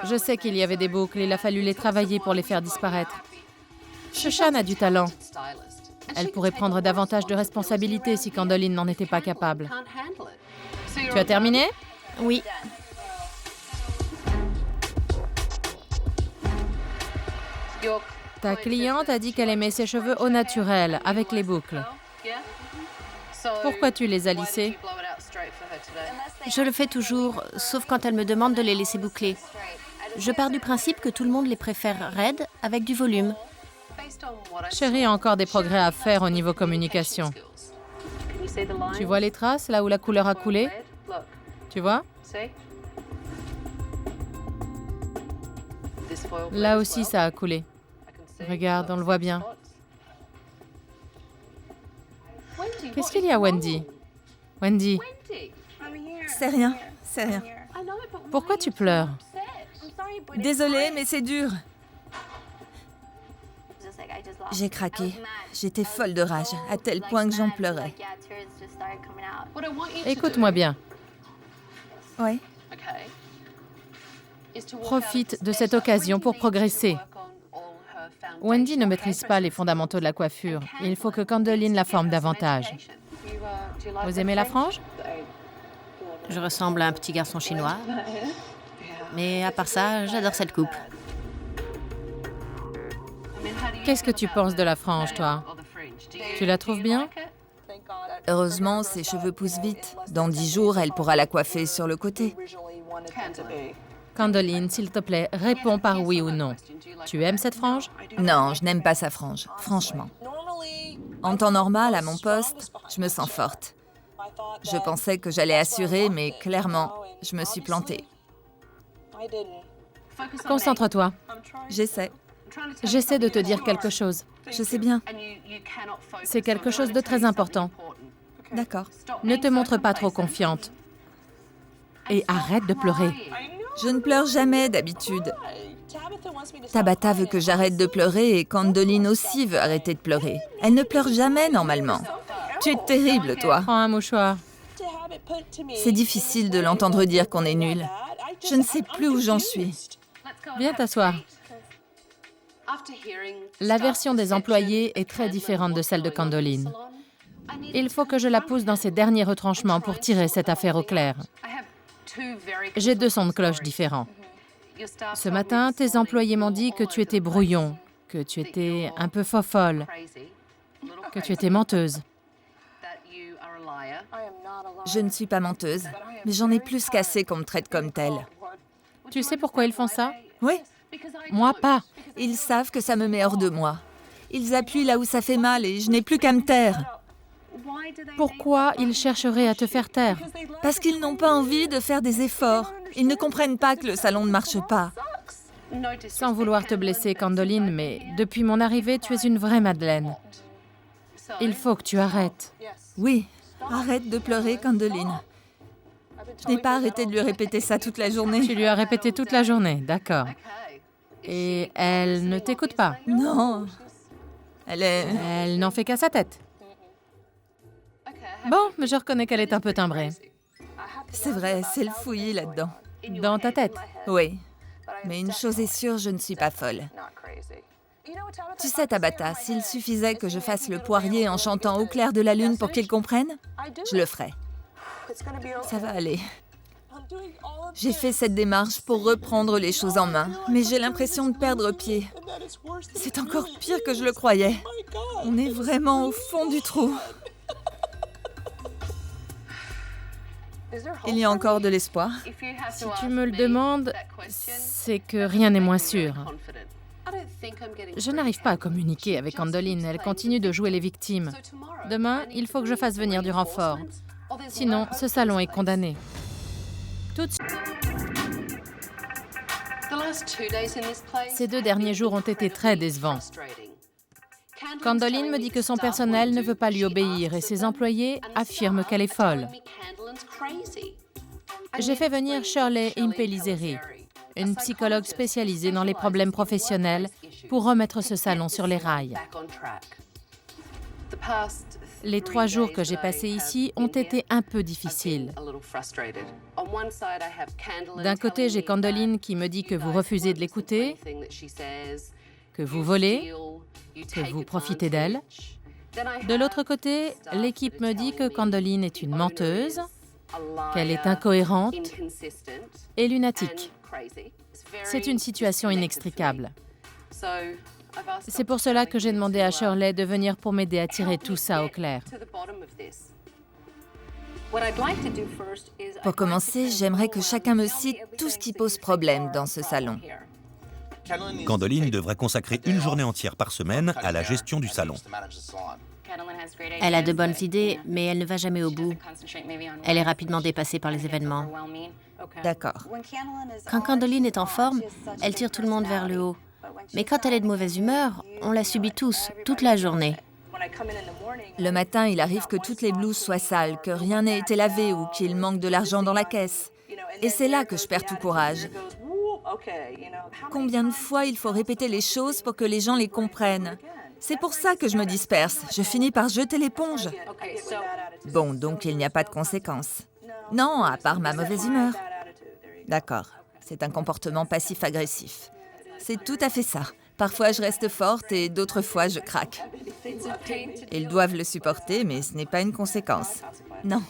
Je sais qu'il y avait des boucles, il a fallu les travailler pour les faire disparaître. Shoshan a du talent. Elle pourrait prendre davantage de responsabilités si Candoline n'en était pas capable. Tu as terminé? Oui. Ta cliente a dit qu'elle aimait ses cheveux au naturel, avec les boucles. Pourquoi tu les as lissés? Je le fais toujours, sauf quand elle me demande de les laisser boucler. Je pars du principe que tout le monde les préfère raides, avec du volume. Chérie a encore des progrès à faire au niveau communication. Tu vois les traces, là où la couleur a coulé? Tu vois? Là aussi, ça a coulé. Regarde, on le voit bien. Qu'est-ce qu'il y a, Wendy? Wendy, C'est rien, c'est rien. pourquoi tu pleures? Désolée, mais c'est dur. J'ai craqué. J'étais folle de rage, à tel point que j'en pleurais. Écoute-moi bien. Oui. Profite de cette occasion pour progresser. Wendy ne maîtrise pas les fondamentaux de la coiffure. Il faut que Candoline la forme davantage. Vous aimez la frange? Je ressemble à un petit garçon chinois. Mais à part ça, j'adore cette coupe. Qu'est-ce que tu penses de la frange, toi? Tu la trouves bien? Heureusement, ses cheveux poussent vite. Dans 10 jours, elle pourra la coiffer sur le côté. Candoline, s'il te plaît, réponds par oui ou non. Tu aimes cette frange? Non, je n'aime pas sa frange, franchement. En temps normal, à mon poste, je me sens forte. Je pensais que j'allais assurer, mais clairement, je me suis plantée. Concentre-toi. J'essaie. J'essaie de te dire quelque chose. Je sais bien. C'est quelque chose de très important. D'accord. Ne te montre pas trop confiante. Et arrête de pleurer. Je ne pleure jamais d'habitude. Tabitha veut que j'arrête de pleurer et Candoline aussi veut arrêter de pleurer. Elle ne pleure jamais normalement. Tu es terrible, toi. Prends un mouchoir. C'est difficile de l'entendre dire qu'on est nul. Je ne sais plus où j'en suis. Viens t'asseoir. La version des employés est très différente de celle de Candoline. Il faut que je la pousse dans ses derniers retranchements pour tirer cette affaire au clair. J'ai 2 sons de cloche différents. Ce matin, tes employés m'ont dit que tu étais brouillon, que tu étais un peu fofolle, que tu étais menteuse. Je ne suis pas menteuse, mais j'en ai plus qu'assez qu'on me traite comme telle. Tu sais pourquoi ils font ça? Oui, Moi, pas. ils savent que ça me met hors de moi. Ils appuient là où ça fait mal et je n'ai plus qu'à me taire. Pourquoi ils chercheraient à te faire taire? Parce qu'ils n'ont pas envie de faire des efforts. Ils ne comprennent pas que le salon ne marche pas. Sans vouloir te blesser, Candoline, mais depuis mon arrivée, tu es une vraie Madeleine. Il faut que tu arrêtes. Oui, arrête de pleurer, Candoline. Je n'ai pas arrêté de lui répéter ça toute la journée. Tu lui as répété toute la journée, d'accord. Et elle ne t'écoute pas? Non, Elle n'en fait qu'à sa tête. Bon, mais je reconnais qu'elle est un peu timbrée. C'est vrai, c'est le fouillis là-dedans. Dans ta tête? Oui, mais une chose est sûre, je ne suis pas folle. Tu sais, Tabata, s'il suffisait que je fasse le poirier en chantant au clair de la lune pour qu'il comprenne, je le ferais. Ça va aller. J'ai fait cette démarche pour reprendre les choses en main, mais j'ai l'impression de perdre pied. C'est encore pire que je le croyais. On est vraiment au fond du trou. Il y a encore de l'espoir. Si tu me le demandes, c'est que rien n'est moins sûr. Je n'arrive pas à communiquer avec Candoline. Elle continue de jouer les victimes. Demain, il faut que je fasse venir du renfort. Sinon, ce salon est condamné. Tout de suite. Ces 2 derniers jours ont été très décevants. Candoline me dit que son personnel ne veut pas lui obéir et ses employés affirment qu'elle est folle. J'ai fait venir Shirley Impellizzeri, une psychologue spécialisée dans les problèmes professionnels, pour remettre ce salon sur les rails. Les 3 jours que j'ai passés ici ont été un peu difficiles. D'un côté, j'ai Candoline qui me dit que vous refusez de l'écouter, que vous volez, que vous profitez d'elle. De l'autre côté, l'équipe me dit que Candoline est une menteuse, qu'elle est incohérente et lunatique. C'est une situation inextricable. C'est pour cela que j'ai demandé à Shirley de venir pour m'aider à tirer tout ça au clair. Pour commencer, j'aimerais que chacun me cite tout ce qui pose problème dans ce salon. Candoline devrait consacrer une journée entière par semaine à la gestion du salon. Elle a de bonnes idées, mais elle ne va jamais au bout. Elle est rapidement dépassée par les événements. D'accord. Quand Candoline est en forme, elle tire tout le monde vers le haut. Mais quand elle est de mauvaise humeur, on la subit tous, toute la journée. Le matin, il arrive que toutes les blouses soient sales, que rien n'ait été lavé ou qu'il manque de l'argent dans la caisse. Et c'est là que je perds tout courage. Combien de fois il faut répéter les choses pour que les gens les comprennent? C'est pour ça que je me disperse. Je finis par jeter l'éponge. Bon, donc il n'y a pas de conséquences. Non, à part ma mauvaise humeur. D'accord, c'est un comportement passif-agressif. C'est tout à fait ça. Parfois, je reste forte et d'autres fois, je craque. Ils doivent le supporter, mais ce n'est pas une conséquence. Non.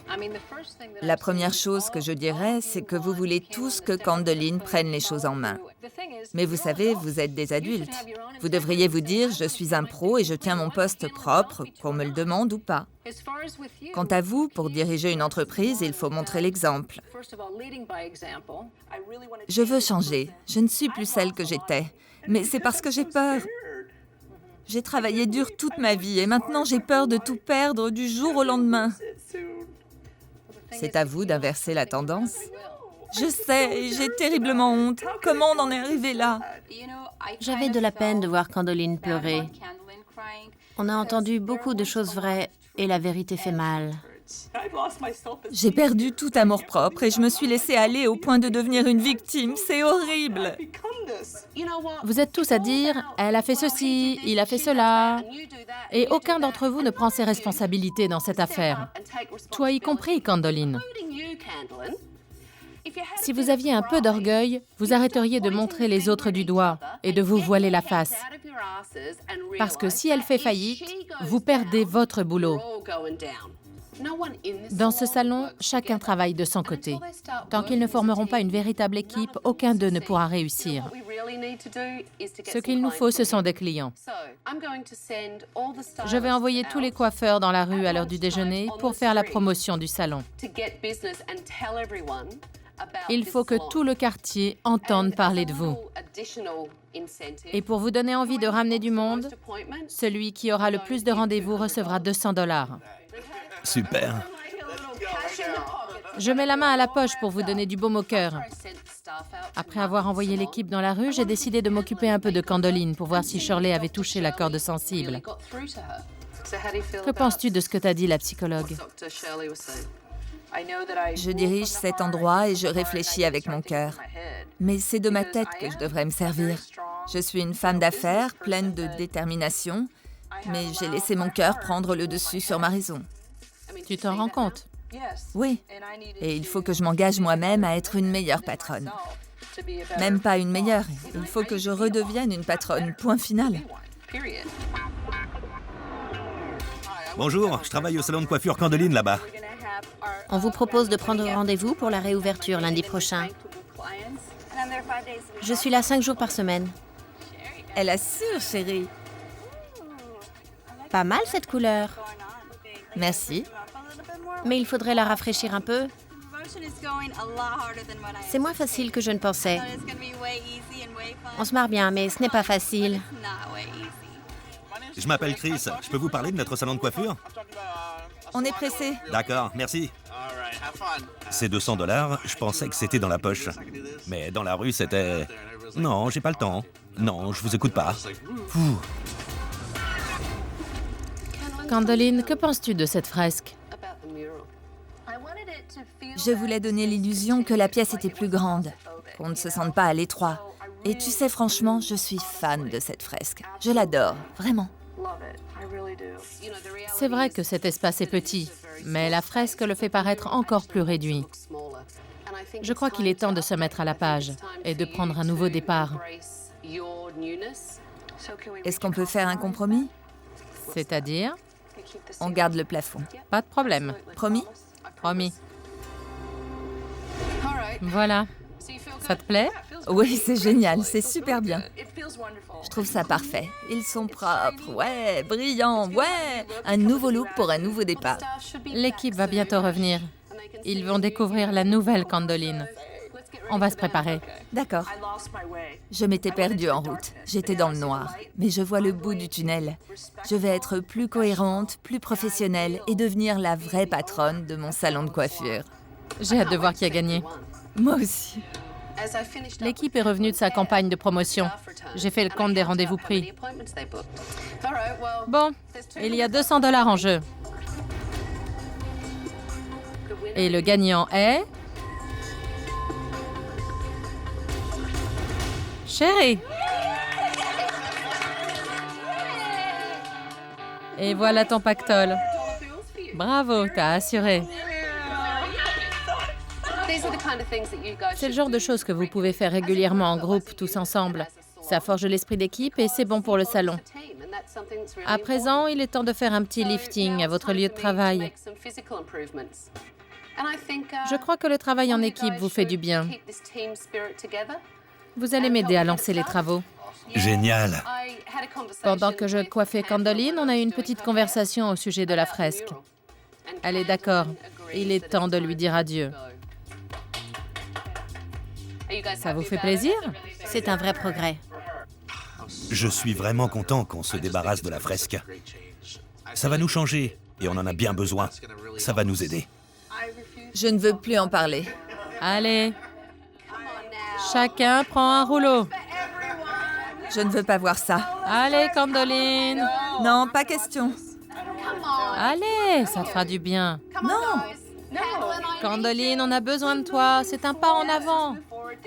La première chose que je dirais, c'est que vous voulez tous que Candoline prenne les choses en main. Mais vous savez, vous êtes des adultes. Vous devriez vous dire, je suis un pro et je tiens mon poste propre, qu'on me le demande ou pas. Quant à vous, pour diriger une entreprise, il faut montrer l'exemple. Je veux changer. Je ne suis plus celle que j'étais. Mais c'est parce que j'ai peur. J'ai travaillé dur toute ma vie et maintenant j'ai peur de tout perdre du jour au lendemain. C'est à vous d'inverser la tendance. Je sais, et j'ai terriblement honte. Comment on en est arrivé là? J'avais de la peine de voir Candoline pleurer. On a entendu beaucoup de choses vraies et la vérité fait mal. J'ai perdu tout amour-propre et je me suis laissée aller au point de devenir une victime. C'est horrible. Vous êtes tous à dire « elle a fait ceci, il a fait cela ». Et aucun d'entre vous ne prend ses responsabilités dans cette affaire. Toi y compris, Candoline. Si vous aviez un peu d'orgueil, vous arrêteriez de montrer les autres du doigt et de vous voiler la face. Parce que si elle fait faillite, vous perdez votre boulot. Dans ce salon, chacun travaille de son côté. Tant qu'ils ne formeront pas une véritable équipe, aucun d'eux ne pourra réussir. Ce qu'il nous faut, ce sont des clients. Je vais envoyer tous les coiffeurs dans la rue à l'heure du déjeuner pour faire la promotion du salon. Il faut que tout le quartier entende parler de vous. Et pour vous donner envie de ramener du monde, celui qui aura le plus de rendez-vous recevra $200. Super. Je mets la main à la poche pour vous donner du baume au cœur. Après avoir envoyé l'équipe dans la rue, j'ai décidé de m'occuper un peu de Candoline pour voir si Shirley avait touché la corde sensible. Que penses-tu de ce que t'a dit la psychologue? Je dirige cet endroit et je réfléchis avec mon cœur. Mais c'est de ma tête que je devrais me servir. Je suis une femme d'affaires, pleine de détermination, mais j'ai laissé mon cœur prendre le dessus sur ma raison. Tu t'en rends compte? Oui, et il faut que je m'engage moi-même à être une meilleure patronne. Même pas une meilleure, il faut que je redevienne une patronne, point final. Bonjour, je travaille au salon de coiffure Candoline là-bas. On vous propose de prendre rendez-vous pour la réouverture lundi prochain. Je suis là 5 jours par semaine. Elle assure, chérie. Pas mal cette couleur. Merci. Mais il faudrait la rafraîchir un peu. C'est moins facile que je ne pensais. On se marre bien, mais ce n'est pas facile. Je m'appelle Chris. Je peux vous parler de notre salon de coiffure? On est pressé. D'accord, merci. Ces $200, je pensais que c'était dans la poche. Mais dans la rue, c'était... Non, j'ai pas le temps. Non, je vous écoute pas. Ouh. Candoline, que penses-tu de cette fresque? Je voulais donner l'illusion que la pièce était plus grande, qu'on ne se sente pas à l'étroit. Et tu sais, franchement, je suis fan de cette fresque. Je l'adore, vraiment. C'est vrai que cet espace est petit, mais la fresque le fait paraître encore plus réduit. Je crois qu'il est temps de se mettre à la page et de prendre un nouveau départ. Est-ce qu'on peut faire un compromis? C'est-à-dire? On garde le plafond. Pas de problème. Promis? Promis. Voilà. Ça te plaît? Oui, c'est génial, c'est super bien. Je trouve ça parfait. Ils sont propres, ouais, brillants, ouais. Un nouveau look pour un nouveau départ. L'équipe va bientôt revenir. Ils vont découvrir la nouvelle Candoline. On va se préparer. D'accord. Je m'étais perdue en route. J'étais dans le noir. Mais je vois le bout du tunnel. Je vais être plus cohérente, plus professionnelle et devenir la vraie patronne de mon salon de coiffure. J'ai hâte de voir qui a gagné. Moi aussi. L'équipe est revenue de sa campagne de promotion. J'ai fait le compte des rendez-vous pris. Bon, il y a $200 en jeu. Et le gagnant est... Chérie. Et voilà ton pactole. Bravo, t'as assuré. C'est le genre de choses que vous pouvez faire régulièrement en groupe, tous ensemble. Ça forge l'esprit d'équipe et c'est bon pour le salon. À présent, il est temps de faire un petit lifting à votre lieu de travail. Je crois que le travail en équipe vous fait du bien. Vous allez m'aider à lancer les travaux. Génial. Pendant que je coiffais Candoline, on a eu une petite conversation au sujet de la fresque. Elle est d'accord. Il est temps de lui dire adieu. Ça vous fait plaisir? C'est un vrai progrès. Je suis vraiment content qu'on se débarrasse de la fresque. Ça va nous changer et on en a bien besoin. Ça va nous aider. Je ne veux plus en parler. Allez, chacun prend un rouleau. Je ne veux pas voir ça. Allez, Candoline. Non, pas question. Allez, ça te fera du bien. Non. Candoline, on a besoin de toi. C'est un pas en avant.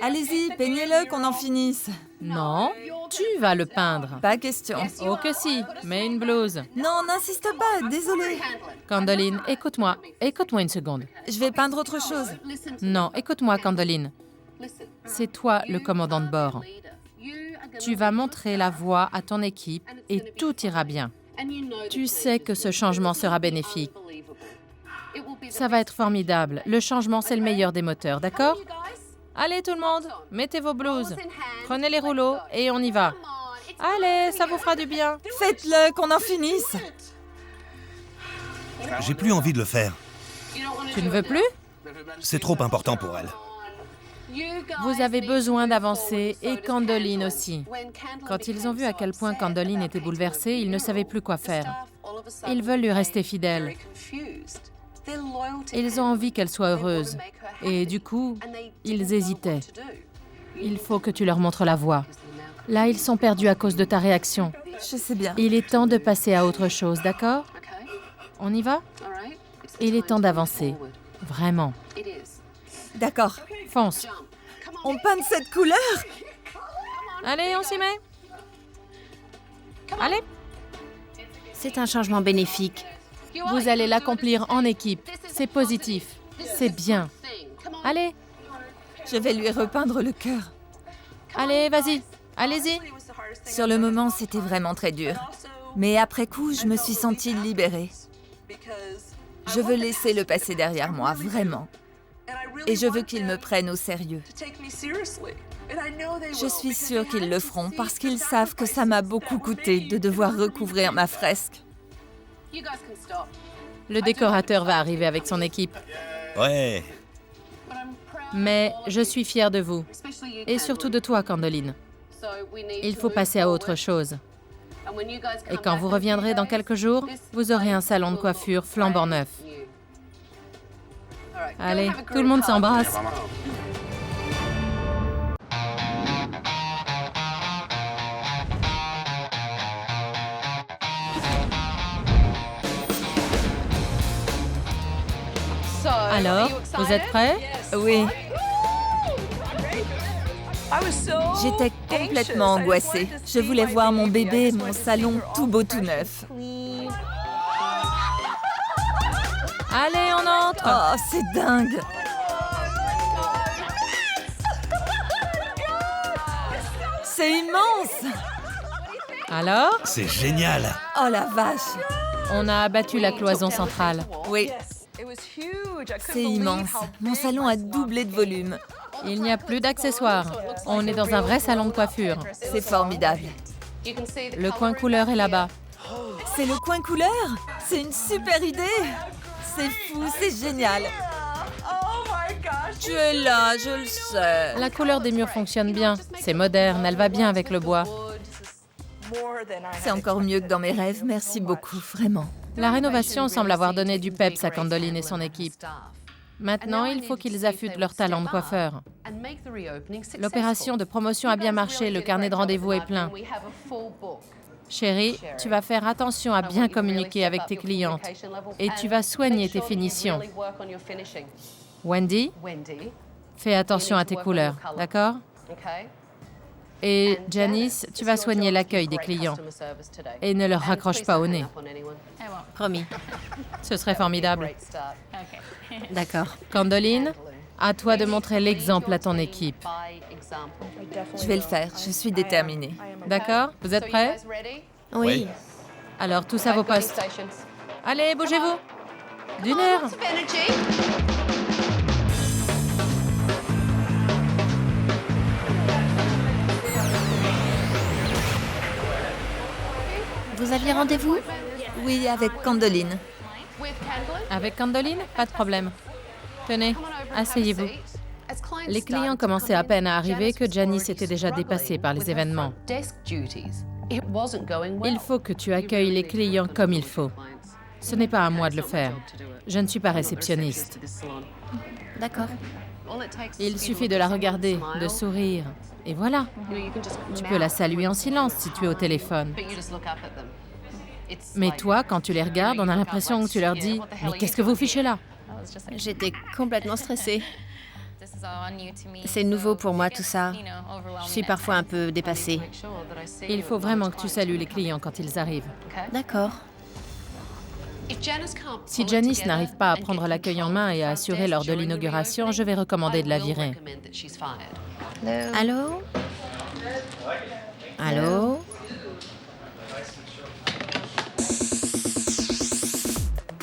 Allez-y, peignez-le, qu'on en finisse. Non, tu vas le peindre. Pas question. Oh que si, mets une blouse. Non, n'insiste pas, désolée. Candoline, écoute-moi. Écoute-moi une seconde. Je vais peindre autre chose. Non, écoute-moi, Candoline. C'est toi le commandant de bord. Tu vas montrer la voie à ton équipe et tout ira bien. Tu sais que ce changement sera bénéfique. Ça va être formidable. Le changement, c'est le meilleur des moteurs, d'accord? Allez tout le monde, mettez vos blouses. Prenez les rouleaux et on y va. Allez, ça vous fera du bien. Faites-le, qu'on en finisse. J'ai plus envie de le faire. Tu ne veux plus? C'est trop important pour elle. Vous avez besoin d'avancer et Candoline aussi. Quand ils ont vu à quel point Candoline était bouleversée, ils ne savaient plus quoi faire. Ils veulent lui rester fidèles. Ils ont envie qu'elle soit heureuse. Et du coup, ils hésitaient. Il faut que tu leur montres la voie. Là, ils sont perdus à cause de ta réaction. Je sais bien. Il est temps de passer à autre chose, d'accord? On y va? Il est temps d'avancer. Vraiment. D'accord. Fonce. On peint cette couleur? Allez, on s'y met. Allez. C'est un changement bénéfique. Vous allez l'accomplir en équipe. C'est positif. C'est bien. Allez. Je vais lui repeindre le cœur. Allez, vas-y. Allez-y. Sur le moment, c'était vraiment très dur. Mais après coup, je me suis sentie libérée. Je veux laisser le passé derrière moi, vraiment. Et je veux qu'ils me prennent au sérieux. Je suis sûre qu'ils le feront parce qu'ils savent que ça m'a beaucoup coûté de devoir recouvrir ma fresque. Le décorateur va arriver avec son équipe. Ouais. Mais je suis fière de vous. Et surtout de toi, Candoline. Il faut passer à autre chose. Et quand vous reviendrez dans quelques jours, vous aurez un salon de coiffure flambant neuf. Allez, tout le monde s'embrasse. Alors, vous êtes prêts? Oui. J'étais complètement angoissée. Je voulais voir mon bébé, mon salon tout beau, tout neuf. Allez, on entre. Oh, c'est dingue! C'est immense! Alors, C'est génial. Oh la vache! on a abattu la cloison centrale. Oui, c'est immense. Mon salon a doublé de volume. Il n'y a plus d'accessoires. On est dans un vrai salon de coiffure. C'est formidable. Le coin couleur est là-bas. C'est le coin couleur? C'est une super idée! C'est fou, c'est génial! Tu es là, je le sais. La couleur des murs fonctionne bien. C'est moderne, elle va bien avec le bois. C'est encore mieux que dans mes rêves. Merci beaucoup, vraiment. La rénovation semble avoir donné du peps à Candoline et son équipe. Maintenant, il faut qu'ils affûtent leur talent de coiffeur. L'opération de promotion a bien marché, le carnet de rendez-vous est plein. Chérie, tu vas faire attention à bien communiquer avec tes clientes et tu vas soigner tes finitions. Wendy, fais attention à tes couleurs, d'accord? Et Janice, tu vas soigner l'accueil des clients et ne leur raccroche pas au nez. Promis. Ce serait formidable. D'accord. Candoline, à toi de montrer l'exemple à ton équipe. Je vais le faire, je suis déterminée. D'accord? Vous êtes prêts? Oui. Alors, tous à vos postes. Allez, bougez-vous. D'une heure. Vous aviez rendez-vous? Oui, avec Candoline. Avec Candoline? Pas de problème. Tenez, asseyez-vous. Les clients commençaient à peine à arriver que Janice était déjà dépassée par les événements. Il faut que tu accueilles les clients comme il faut. Ce n'est pas à moi de le faire. Je ne suis pas réceptionniste. D'accord. Il suffit de la regarder, de sourire. Et voilà. Tu peux la saluer en silence si tu es au téléphone. Mais toi, quand tu les regardes, on a l'impression que tu leur dis « Mais qu'est-ce que vous fichez là ?» J'étais complètement stressée. C'est nouveau pour moi tout ça. Je suis parfois un peu dépassée. Il faut vraiment que tu salues les clients quand ils arrivent. D'accord. Si Janice n'arrive pas à prendre l'accueil en main et à assurer lors de l'inauguration, je vais recommander de la virer. Allô? Allô?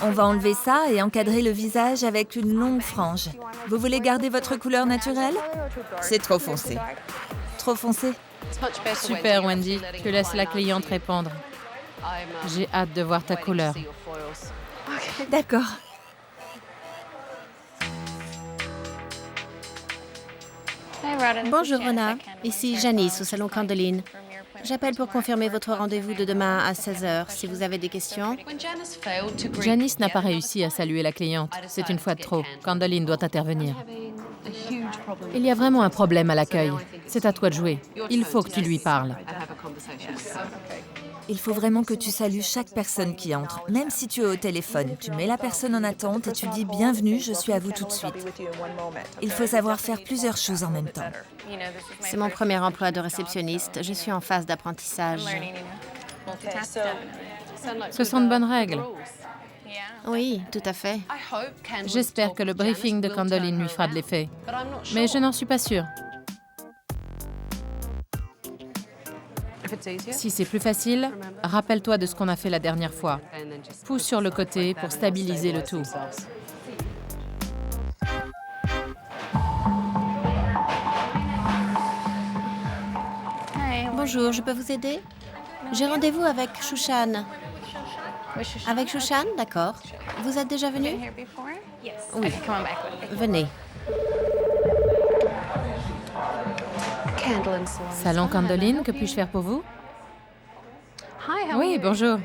On va enlever ça et encadrer le visage avec une longue frange. Vous voulez garder votre couleur naturelle? C'est trop foncé. Trop foncé? Super, Wendy. Tu laisses la cliente répondre. J'ai hâte de voir ta couleur. D'accord. Bonjour Rona, ici Janice au salon Candeline. J'appelle pour confirmer votre rendez-vous de demain à 16h si vous avez des questions. Janice n'a pas réussi à saluer la cliente. C'est une fois de trop. Candeline doit intervenir. Il y a vraiment un problème à l'accueil. C'est à toi de jouer. Il faut que tu lui parles. Il faut vraiment que tu salues chaque personne qui entre, même si tu es au téléphone. Tu mets la personne en attente et tu dis « Bienvenue, je suis à vous tout de suite ». Il faut savoir faire plusieurs choses en même temps. C'est mon premier emploi de réceptionniste. Je suis en phase d'apprentissage. Ce sont de bonnes règles. Oui, tout à fait. J'espère que le briefing de Candeline lui fera de l'effet. Mais je n'en suis pas sûre. Si c'est plus facile, rappelle-toi de ce qu'on a fait la dernière fois. Pousse sur le côté pour stabiliser le tout. Bonjour, je peux vous aider? J'ai rendez-vous avec Shushan. Avec Shushan? D'accord. Vous êtes déjà venu? Oui. Venez. Salon Candeline, que puis-je faire pour vous? Oui, bonjour.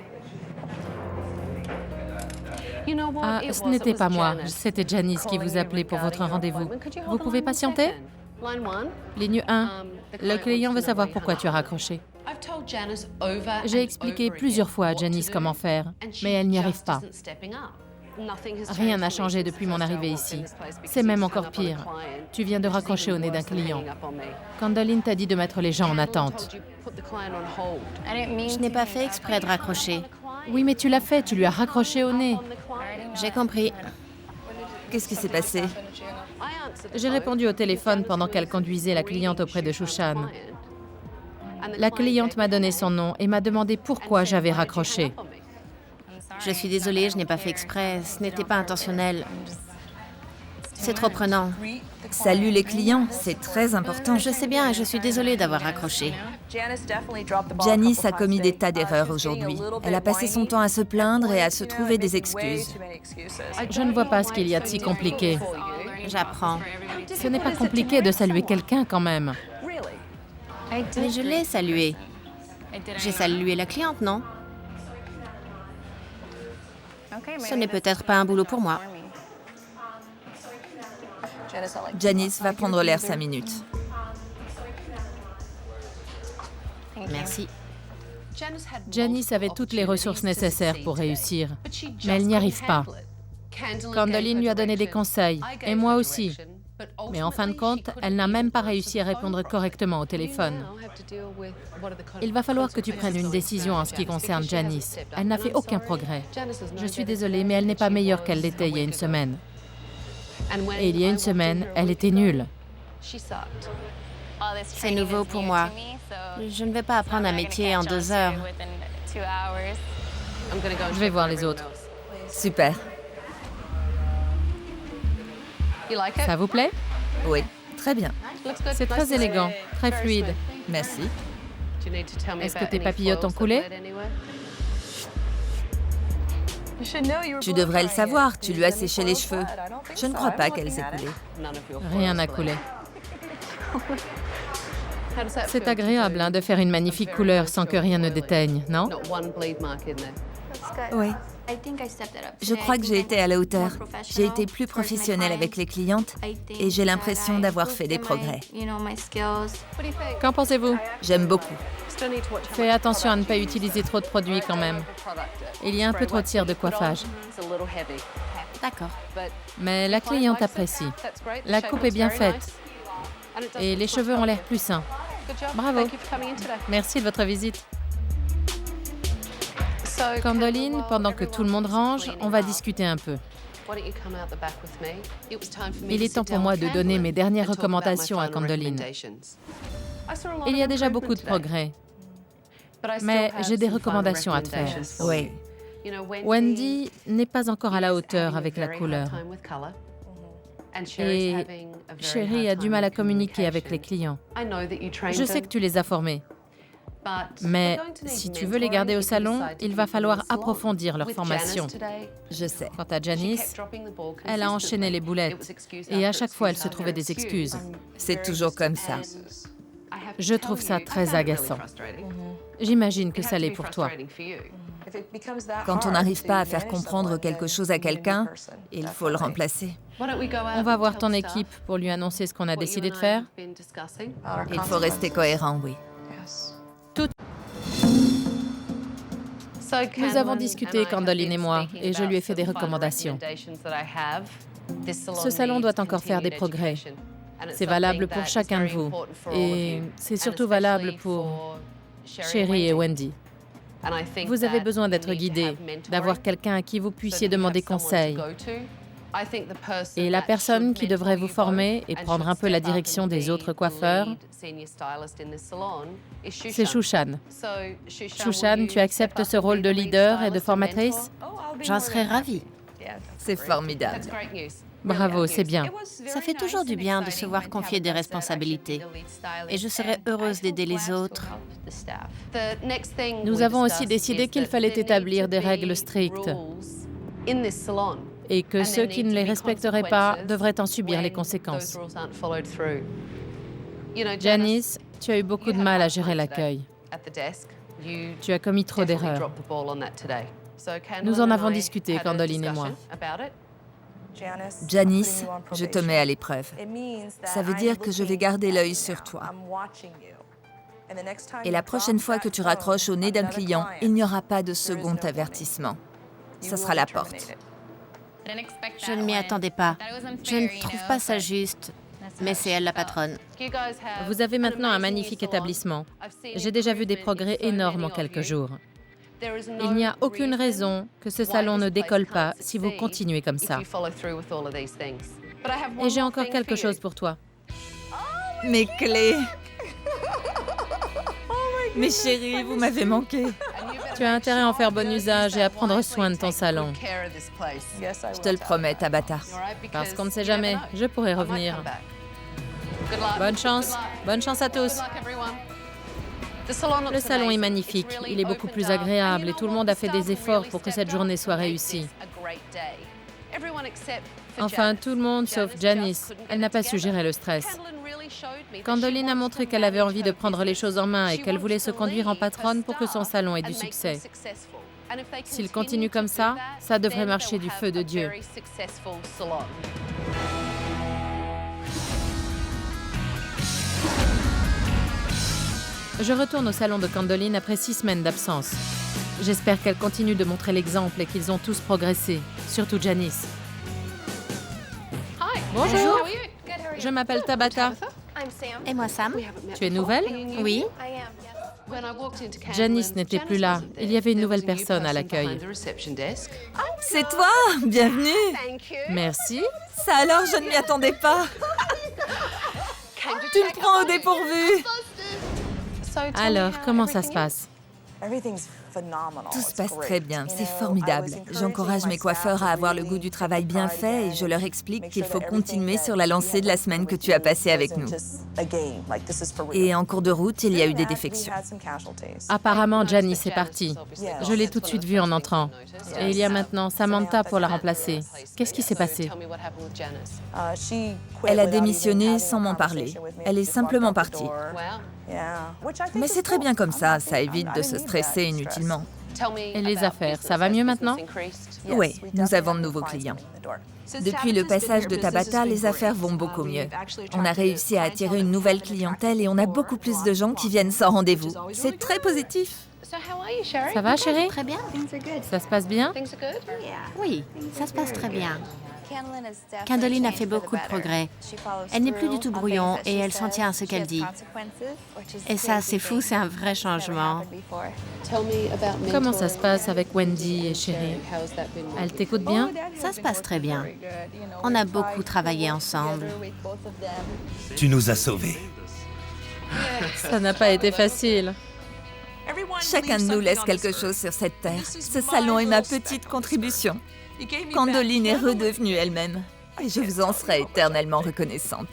Ah, ce n'était pas moi. C'était Janice qui vous appelait pour votre rendez-vous. Vous pouvez patienter? Ligne 1. Le client veut savoir pourquoi tu as raccroché. J'ai expliqué plusieurs fois à Janice comment faire, mais elle n'y arrive pas. Rien n'a changé depuis mon arrivée ici. C'est même encore pire. Tu viens de raccrocher au nez d'un client. Candeline t'a dit de mettre les gens en attente. Je n'ai pas fait exprès de raccrocher. Oui, mais tu l'as fait, tu lui as raccroché au nez. J'ai compris. Qu'est-ce qui s'est passé? J'ai répondu au téléphone pendant qu'elle conduisait la cliente auprès de Shushan. La cliente m'a donné son nom et m'a demandé pourquoi j'avais raccroché. Je suis désolée, je n'ai pas fait exprès. Ce n'était pas intentionnel. C'est trop prenant. Salue les clients, c'est très important. Je sais bien et je suis désolée d'avoir raccroché. Janice a commis des tas d'erreurs aujourd'hui. Elle a passé son temps à se plaindre et à se trouver des excuses. Je ne vois pas ce qu'il y a de si compliqué. J'apprends. Ce n'est pas compliqué de saluer quelqu'un quand même. Mais je l'ai salué. J'ai salué la cliente, non? Ce n'est peut-être pas un boulot pour moi. Janice va prendre l'air 5 minutes. Merci. Janice avait toutes les ressources nécessaires pour réussir, mais elle n'y arrive pas. Candeline lui a donné des conseils, et moi aussi. Mais en fin de compte, elle n'a même pas réussi à répondre correctement au téléphone. Il va falloir que tu prennes une décision en ce qui concerne Janice. Elle n'a fait aucun progrès. Je suis désolée, mais elle n'est pas meilleure qu'elle l'était il y a une semaine. Et il y a une semaine, elle était nulle. C'est nouveau pour moi. Je ne vais pas apprendre un métier en 2 heures. Je vais voir les autres. Super. Ça vous plaît? Oui, très bien. C'est très élégant, très fluide. Merci. Est-ce que tes papillotes ont coulé? Tu devrais le savoir, tu lui as séché les cheveux. Je ne crois pas qu'elles aient coulé. Rien n'a coulé. C'est agréable de faire une magnifique couleur sans que rien ne déteigne, non? Oui. Je crois que j'ai été à la hauteur. J'ai été plus professionnelle avec les clientes et j'ai l'impression d'avoir fait des progrès. Qu'en pensez-vous? J'aime beaucoup. Fais attention à ne pas utiliser trop de produits quand même. Il y a un peu trop de cire de coiffage. D'accord. Mais la cliente apprécie. La coupe est bien faite. Et les cheveux ont l'air plus sains. Bravo. Merci de votre visite. Candeline, pendant que tout le monde range, on va discuter un peu. Il est temps pour moi de donner mes dernières recommandations à Candeline. Il y a déjà beaucoup de progrès, mais j'ai des recommandations à te faire. Oui. Wendy n'est pas encore à la hauteur avec la couleur. Et Sherry a du mal à communiquer avec les clients. Je sais que tu les as formés. Mais si tu veux les garder au salon, il va falloir approfondir leur formation. Je sais. Quant à Janice, elle a enchaîné les boulettes et à chaque fois, elle se trouvait des excuses. C'est toujours comme ça. Je trouve ça très agaçant. J'imagine que ça l'est pour toi. Quand on n'arrive pas à faire comprendre quelque chose à quelqu'un, il faut le remplacer. On va voir ton équipe pour lui annoncer ce qu'on a décidé de faire. Il faut rester cohérent, oui. Nous avons discuté, Candoline et moi, et je lui ai fait des recommandations. Ce salon doit encore faire des progrès. C'est valable pour chacun de vous. Et c'est surtout valable pour Sherry et Wendy. Vous avez besoin d'être guidé, d'avoir quelqu'un à qui vous puissiez demander conseil. Et la personne qui devrait vous former et prendre un peu la direction des autres coiffeurs, c'est Shushan. Shushan, tu acceptes ce rôle de leader et de formatrice? J'en serais ravie. C'est formidable. Bravo, c'est bien. Ça fait toujours du bien de se voir confier des responsabilités. Et je serais heureuse d'aider les autres. Nous avons aussi décidé qu'il fallait établir des règles strictes et que ceux qui ne les respecteraient pas devraient en subir les conséquences. Janice, tu as eu beaucoup de mal à gérer l'accueil. Tu as commis trop d'erreurs. Nous en avons discuté, Candoline et moi. Janice, je te mets à l'épreuve. Ça veut dire que je vais garder l'œil sur toi. Et la prochaine fois que tu raccroches au nez d'un client, il n'y aura pas de second avertissement. Ça sera la porte. Je ne m'y attendais pas. Je ne trouve pas ça juste, mais c'est elle la patronne. Vous avez maintenant un magnifique établissement. J'ai déjà vu des progrès énormes en quelques jours. Il n'y a aucune raison que ce salon ne décolle pas si vous continuez comme ça. Et j'ai encore quelque chose pour toi. Mes clés. Mes chéris, vous m'avez manqué. Tu as intérêt à en faire bon usage et à prendre soin de ton salon. Je te le promets, Tabata. Parce qu'on ne sait jamais, je pourrais revenir. Bonne chance à tous. Le salon est magnifique, il est beaucoup plus agréable et tout le monde a fait des efforts pour que cette journée soit réussie. Enfin, tout le monde sauf Janice. Elle n'a pas su gérer le stress. Candoline a montré qu'elle avait envie de prendre les choses en main et qu'elle voulait se conduire en patronne pour que son salon ait du succès. S'il continue comme ça devrait marcher du feu de Dieu. Je retourne au salon de Candoline après 6 semaines d'absence. J'espère qu'elle continue de montrer l'exemple et qu'ils ont tous progressé, surtout Janice. Bonjour, je m'appelle Tabata. Et moi, Sam? Tu es nouvelle? Oui. Janice n'était plus là. Il y avait une nouvelle personne à l'accueil. C'est toi? Bienvenue. Merci. Ça alors, je ne m'y attendais pas. Tu me prends au dépourvu. Alors, comment ça se passe? Tout se passe très bien, c'est formidable. J'encourage mes coiffeurs à avoir le goût du travail bien fait et je leur explique qu'il faut continuer sur la lancée de la semaine que tu as passée avec nous. Et en cours de route, il y a eu des défections. Apparemment, Janice est partie. Je l'ai tout de suite vue en entrant. Et il y a maintenant Samantha pour la remplacer. Qu'est-ce qui s'est passé? Elle a démissionné sans m'en parler. Elle est simplement partie. Mais c'est très bien comme ça évite de se stresser inutilement. Et les affaires, ça va mieux maintenant? Oui, nous avons de nouveaux clients. Depuis le passage de Tabata, les affaires vont beaucoup mieux. On a réussi à attirer une nouvelle clientèle et on a beaucoup plus de gens qui viennent sans rendez-vous. C'est très positif. Ça va, chérie? Très bien. Ça se passe bien? Oui, ça se passe très bien. Candoline a fait beaucoup de progrès. Elle n'est plus du tout brouillon et elle s'en tient à ce qu'elle dit. Et ça, c'est fou, c'est un vrai changement. Comment ça se passe avec Wendy et Sherry? Elle t'écoute bien? Ça se passe très bien. On a beaucoup travaillé ensemble. Tu nous as sauvés. Ça n'a pas été facile. Chacun de nous laisse quelque chose sur cette terre. Ce salon est ma petite contribution. Candoline est redevenue elle-même. Et je vous en serai éternellement reconnaissante.